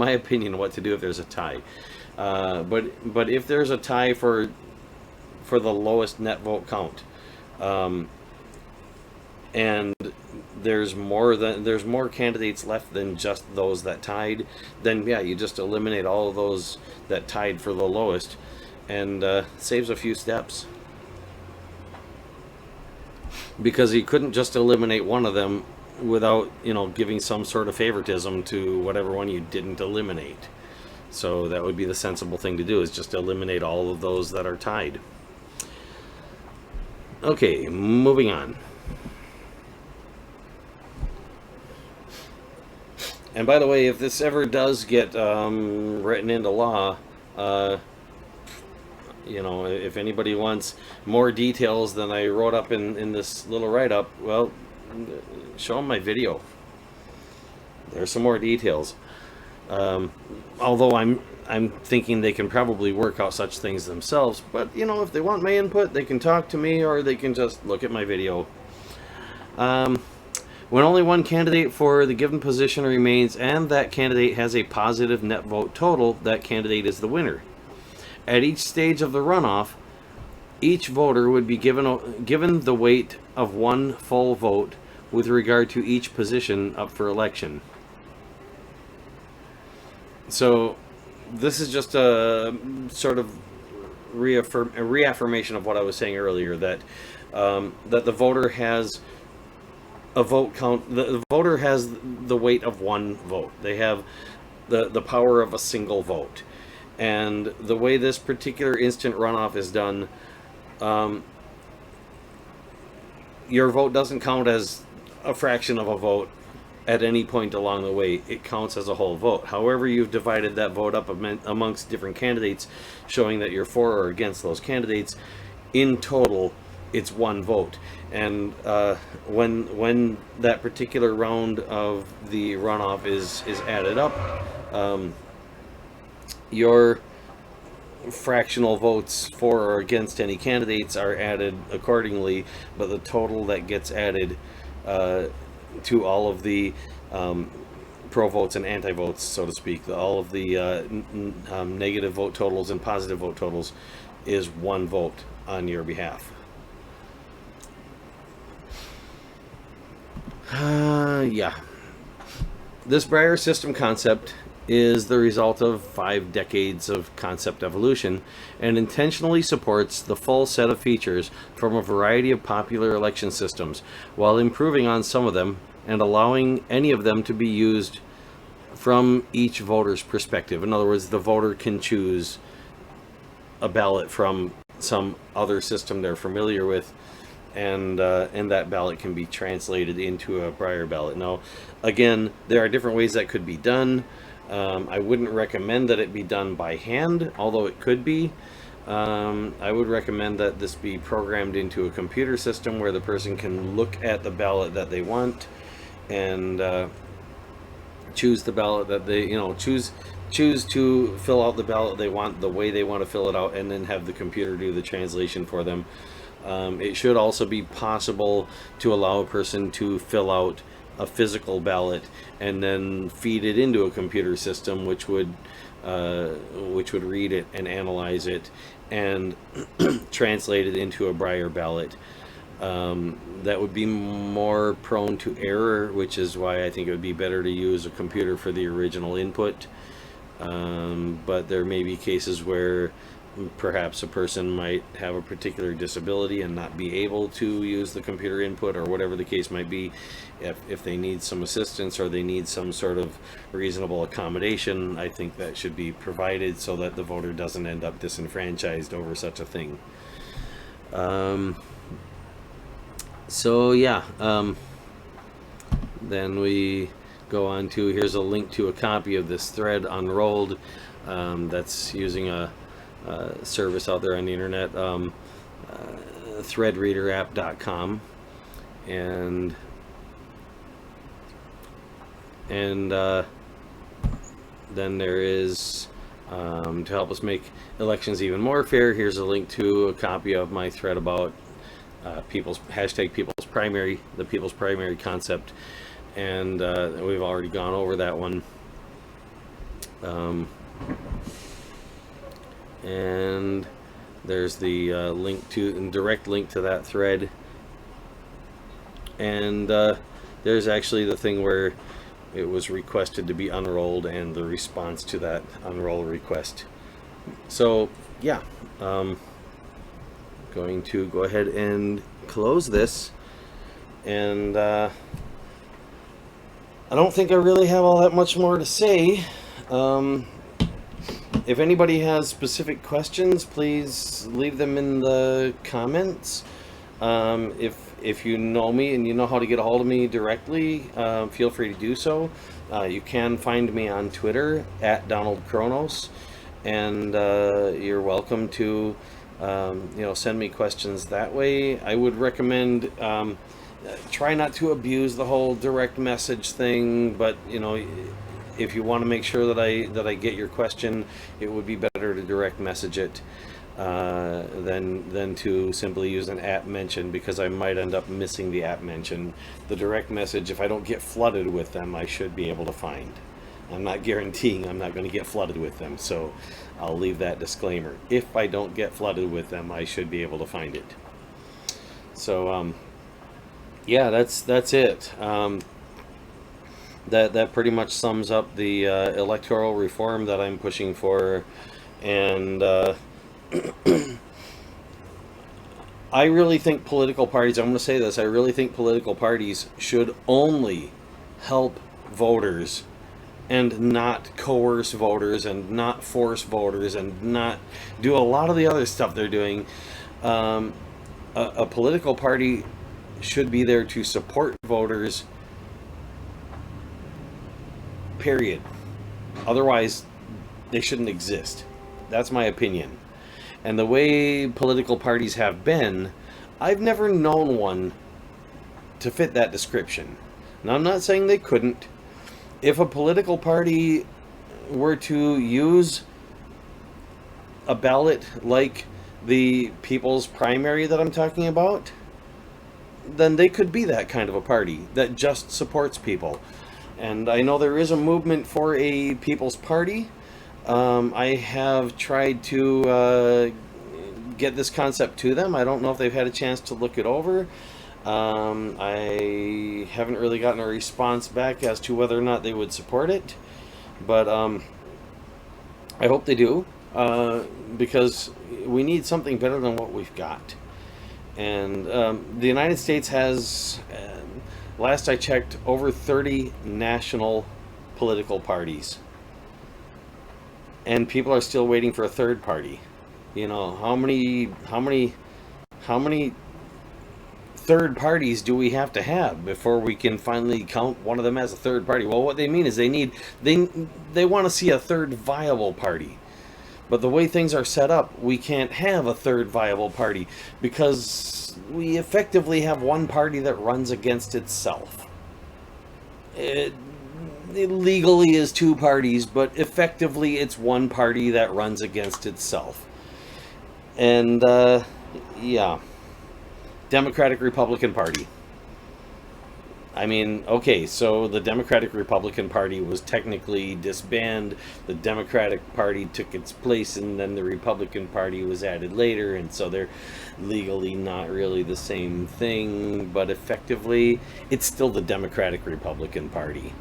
opinion of what to do if there's a tie. But if there's a tie for the lowest net vote count, and there's more candidates left than just those that tied, then yeah, you just eliminate all of those that tied for the lowest, and saves a few steps. Because you couldn't just eliminate one of them without, you know, giving some sort of favoritism to whatever one you didn't eliminate. So that would be the sensible thing to do, is just eliminate all of those that are tied. Okay, moving on. And by the way, if this ever does get written into law, you know, if anybody wants more details than I wrote up in this little write-up, well, show them my video. There's some more details. Although I'm thinking they can probably work out such things themselves, but you know, if they want my input, they can talk to me, or they can just look at my video. When only one candidate for the given position remains and that candidate has a positive net vote total, that candidate is the winner. At each stage of the runoff, each voter would be given the weight of one full vote with regard to each position up for election. So this is just a sort of reaffirmation of what I was saying earlier, that that the voter has a vote count. The voter has the weight of one vote. They have the power of a single vote. And the way this particular instant runoff is done, your vote doesn't count as a fraction of a vote at any point along the way. It counts as a whole vote. However you've divided that vote up amongst different candidates, showing that you're for or against those candidates, in total it's one vote. And when that particular round of the runoff is added up, your fractional votes for or against any candidates are added accordingly, but the total that gets added to all of the pro votes and anti votes, so to speak, all of the negative vote totals and positive vote totals, is one vote on your behalf. Yeah. This Breyer system concept is the result of 5 decades of concept evolution and intentionally supports the full set of features from a variety of popular election systems, while improving on some of them and allowing any of them to be used from each voter's perspective. In other words, the voter can choose a ballot from some other system they're familiar with, and that ballot can be translated into a Breyer ballot. Now, again, there are different ways that could be done. I wouldn't recommend that it be done by hand, although it could be. I would recommend that this be programmed into a computer system where the person can look at the ballot that they want and choose the ballot that they, choose to fill out the ballot they want the way they want to fill it out, and then have the computer do the translation for them. It should also be possible to allow a person to fill out a physical ballot and then feed it into a computer system, which would read it and analyze it and translate it into a Breyer ballot. That would be more prone to error, which is why I think it would be better to use a computer for the original input. But there may be cases where perhaps a person might have a particular disability and not be able to use the computer input, or whatever the case might be. If they need some assistance or they need some sort of reasonable accommodation, I think that should be provided so that the voter doesn't end up disenfranchised over such a thing. So yeah, then we go on to, here's a link to a copy of this thread, Unrolled, that's using a service out there on the internet, threadreaderapp.com, and then there is, to help us make elections even more fair, here's a link to a copy of my thread about the people's primary concept, and we've already gone over that one. And there's the direct link to that thread, and there's actually the thing where it was requested to be unrolled and the response to that unroll request. So yeah, going to go ahead and close this, and I don't think I really have all that much more to say. Um, if anybody has specific questions, please leave them in the comments. If you know me and you know how to get a hold of me directly, feel free to do so. You can find me on Twitter at Donald Kronos, and you're welcome to send me questions that way. I would recommend try not to abuse the whole direct message thing, but if you want to make sure that I get your question, it would be better to direct message it than to simply use an app mention, because I might end up missing the app mention. The direct message, if I don't get flooded with them, I should be able to find. I'm not guaranteeing I'm not going to get flooded with them, so I'll leave that disclaimer. If I don't get flooded with them, I should be able to find it. So yeah, that's it. That pretty much sums up the electoral reform that I'm pushing for, and I really think political parties, I'm going to say this, I really think political parties should only help voters and not coerce voters and not force voters and not do a lot of the other stuff they're doing. A political party should be there to support voters, period. Otherwise, they shouldn't exist. That's my opinion. And the way political parties have been, I've never known one to fit that description. Now, I'm not saying they couldn't. If a political party were to use a ballot like the people's primary that I'm talking about, then they could be that kind of a party that just supports people. And I know there is a movement for a people's party. I have tried to get this concept to them. I don't know if they've had a chance to look it over. I haven't really gotten a response back as to whether or not they would support it. But I hope they do, because we need something better than what we've got. And the United States has, last I checked, over 30 national political parties. And people are still waiting for a third party. How many third parties do we have to have before we can finally count one of them as a third party? Well, what they mean is they want to see a third viable party. But the way things are set up, we can't have a third viable party because we effectively have one party that runs against itself. It legally is two parties, but effectively it's one party that runs against itself. And yeah, Democratic Republican Party. I mean, okay, so the Democratic Republican Party was technically disbanded. The Democratic Party took its place, and then the Republican Party was added later, and so they're legally not really the same thing, but effectively it's still the Democratic Republican Party.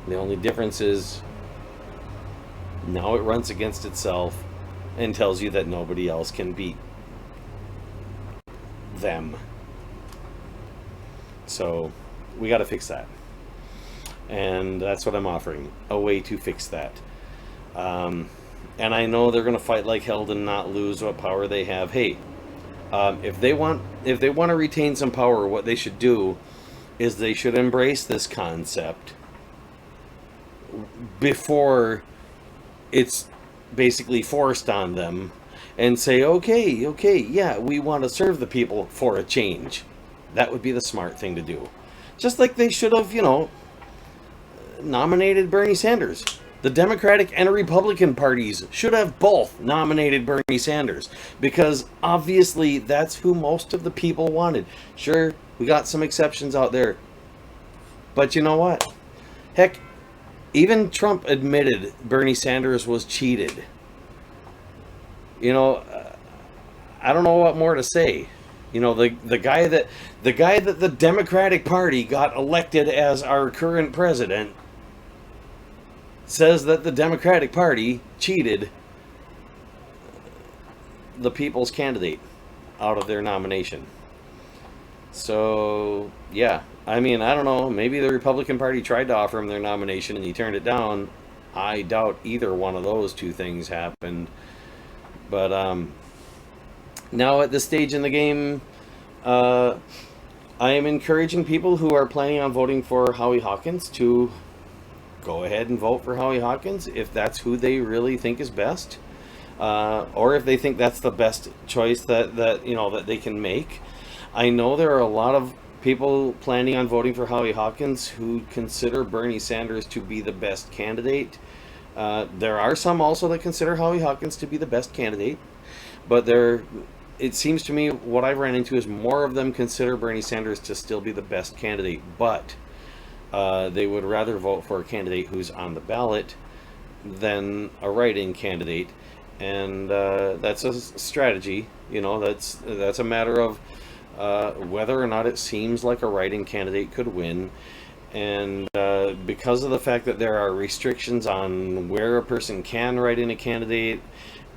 The only difference is now it runs against itself and tells you that nobody else can beat them. So we got to fix that. And that's what I'm offering, a way to fix that. And I know they're going to fight like hell to not lose what power they have. Hey, if they want to retain some power, what they should do is they should embrace this concept before it's basically forced on them, and say, okay, yeah, we want to serve the people for a change. That would be the smart thing to do. Just like they should have, nominated Bernie Sanders. The Democratic and Republican parties should have both nominated Bernie Sanders, because obviously that's who most of the people wanted. Sure, we got some exceptions out there, but you know what? Heck, even Trump admitted Bernie Sanders was cheated. I don't know what more to say. The guy that the Democratic Party got elected as our current president says that the Democratic Party cheated the people's candidate out of their nomination. So, yeah, I mean, I don't know. Maybe the Republican Party tried to offer him their nomination and he turned it down. I doubt either one of those two things happened. But now at this stage in the game, uh, I am encouraging people who are planning on voting for Howie Hawkins to go ahead and vote for Howie Hawkins if that's who they really think is best, or if they think that's the best choice that they can make. I know there are a lot of people planning on voting for Howie Hawkins who consider Bernie Sanders to be the best candidate. There are some also that consider Howie Hawkins to be the best candidate, but it seems to me what I've ran into is more of them consider Bernie Sanders to still be the best candidate, but they would rather vote for a candidate who's on the ballot than a write-in candidate, and that's a strategy. That's a matter of whether or not it seems like a write-in candidate could win. And because of the fact that there are restrictions on where a person can write in a candidate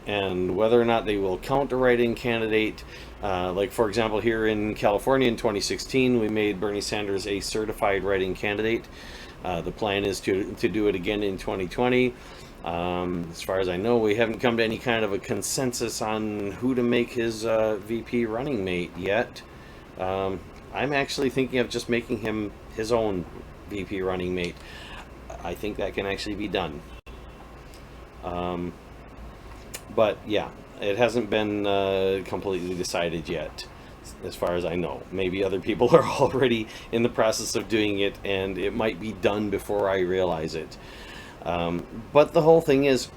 and whether or not they will count a write-in candidate, like for example here in California in 2016 we made Bernie Sanders a certified write-in candidate. The plan is to do it again in 2020. As far as I know, we haven't come to any kind of a consensus on who to make his VP running mate yet. I'm actually thinking of just making him his own VP running mate. I think that can actually be done. But yeah, it hasn't been completely decided yet, as far as I know. Maybe other people are already in the process of doing it, and it might be done before I realize it. But the whole thing is,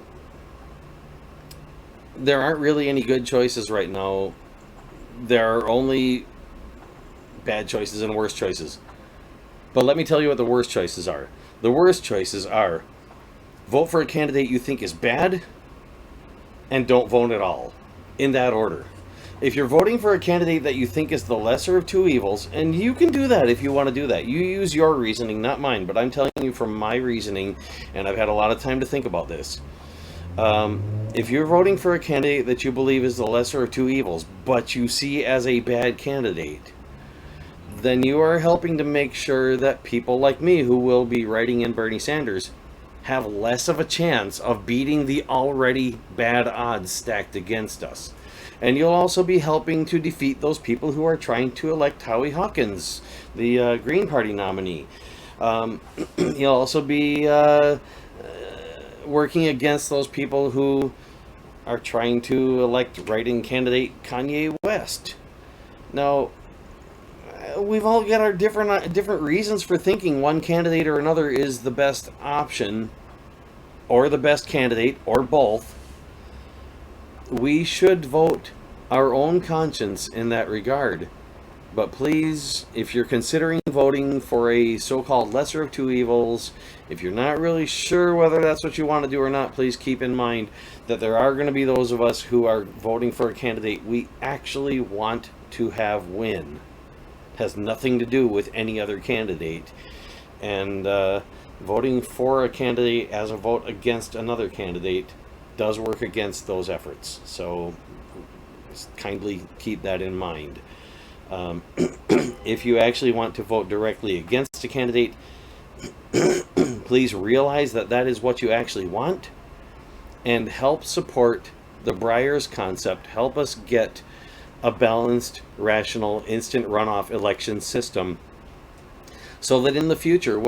there aren't really any good choices right now. There are only bad choices and worse choices. But let me tell you what the worst choices are. The worst choices are vote for a candidate you think is bad and don't vote at all, in that order. If you're voting for a candidate that you think is the lesser of two evils, and you can do that if you want to do that. You use your reasoning, not mine, but I'm telling you from my reasoning, and I've had a lot of time to think about this. If you're voting for a candidate that you believe is the lesser of two evils, but you see as a bad candidate, then you are helping to make sure that people like me who will be writing in Bernie Sanders have less of a chance of beating the already bad odds stacked against us. And you'll also be helping to defeat those people who are trying to elect Howie Hawkins, the Green Party nominee. You'll also be working against those people who are trying to elect write-in candidate Kanye West. Now, we've all got our different reasons for thinking one candidate or another is the best option, or the best candidate, or both. We should vote our own conscience in that regard. But please, if you're considering voting for a so-called lesser of two evils, if you're not really sure whether that's what you want to do or not, please keep in mind that there are going to be those of us who are voting for a candidate we actually want to have win. It has nothing to do with any other candidate. And voting for a candidate as a vote against another candidate does work against those efforts. So kindly keep that in mind. If you actually want to vote directly against a candidate, please realize that that is what you actually want, and help support the Breyers concept. Help us get a balanced, rational, instant runoff election system so that in the future,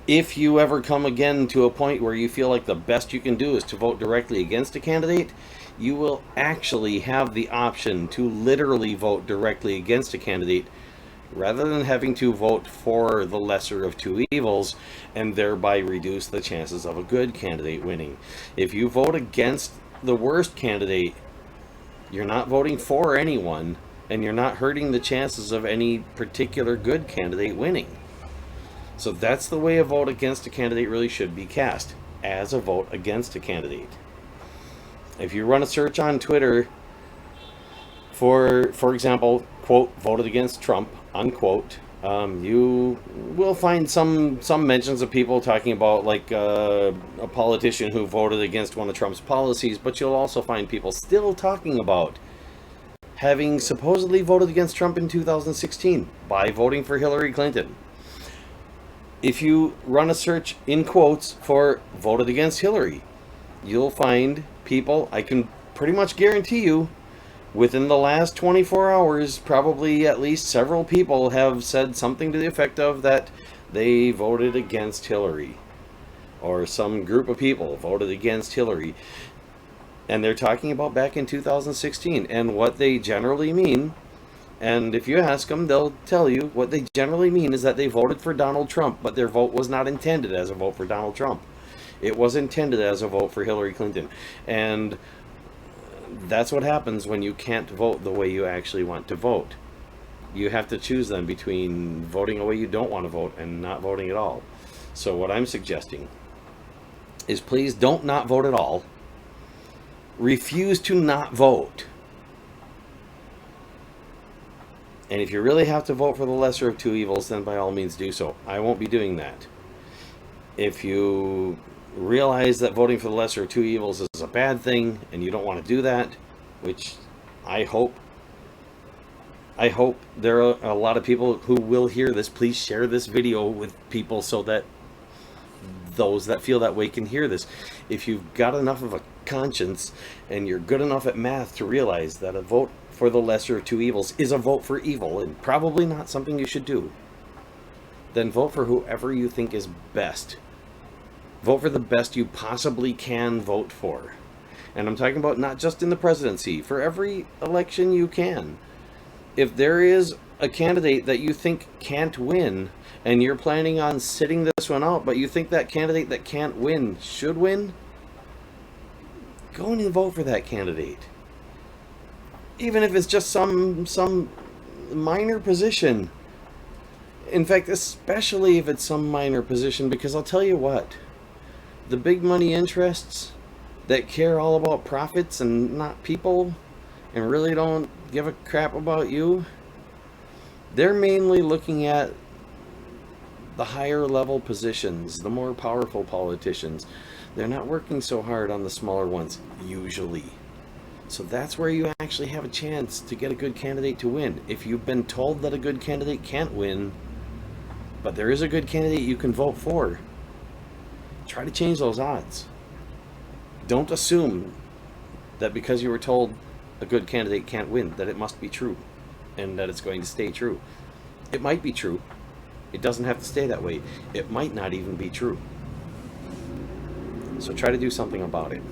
if you ever come again to a point where you feel like the best you can do is to vote directly against a candidate, you will actually have the option to literally vote directly against a candidate rather than having to vote for the lesser of two evils and thereby reduce the chances of a good candidate winning. If you vote against the worst candidate, you're not voting for anyone, and you're not hurting the chances of any particular good candidate winning. So that's the way a vote against a candidate really should be cast, as a vote against a candidate. If you run a search on Twitter for example, quote, voted against Trump, unquote, you will find some mentions of people talking about like a politician who voted against one of Trump's policies, but you'll also find people still talking about having supposedly voted against Trump in 2016 by voting for Hillary Clinton. If you run a search in quotes for voted against Hillary, you'll find people, I can pretty much guarantee you, within the last 24 hours, probably at least several people have said something to the effect of that they voted against Hillary. Or some group of people voted against Hillary. And they're talking about back in 2016. And what they generally mean, and if you ask them, they'll tell you what they generally mean is that they voted for Donald Trump, but their vote was not intended as a vote for Donald Trump. It was intended as a vote for Hillary Clinton. And that's what happens when you can't vote the way you actually want to vote. You have to choose then between voting a way you don't want to vote and not voting at all. So what I'm suggesting is please don't not vote at all. Refuse to not vote. And if you really have to vote for the lesser of two evils, then by all means do so. I won't be doing that. If you realize that voting for the lesser of two evils is a bad thing and you don't want to do that, which I hope there are a lot of people who will hear this. Please share this video with people so that those that feel that way can hear this. If you've got enough of a conscience and you're good enough at math to realize that a vote for the lesser of two evils is a vote for evil and probably not something you should do, then vote for whoever you think is best. Vote for the best you possibly can vote for. And I'm talking about not just in the presidency, for every election you can. If there is a candidate that you think can't win, and you're planning on sitting this one out, but you think that candidate that can't win should win, go and vote for that candidate. Even if it's just some minor position. In fact, especially if it's some minor position, because I'll tell you what, the big money interests that care all about profits and not people and really don't give a crap about you, they're mainly looking at the higher level positions, the more powerful politicians. They're not working so hard on the smaller ones, usually. So that's where you actually have a chance to get a good candidate to win. If you've been told that a good candidate can't win, but there is a good candidate you can vote for, try to change those odds. Don't assume that because you were told a good candidate can't win, that it must be true and that it's going to stay true. It might be true. It doesn't have to stay that way. It might not even be true. So try to do something about it.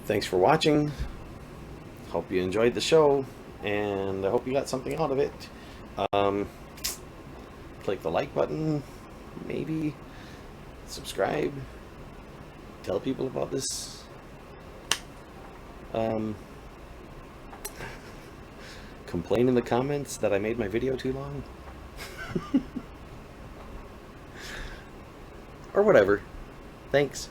Thanks for watching. Hope you enjoyed the show, and I hope you got something out of it. Click the like button, maybe subscribe, tell people about this. Complain in the comments that I made my video too long. Or whatever. Thanks.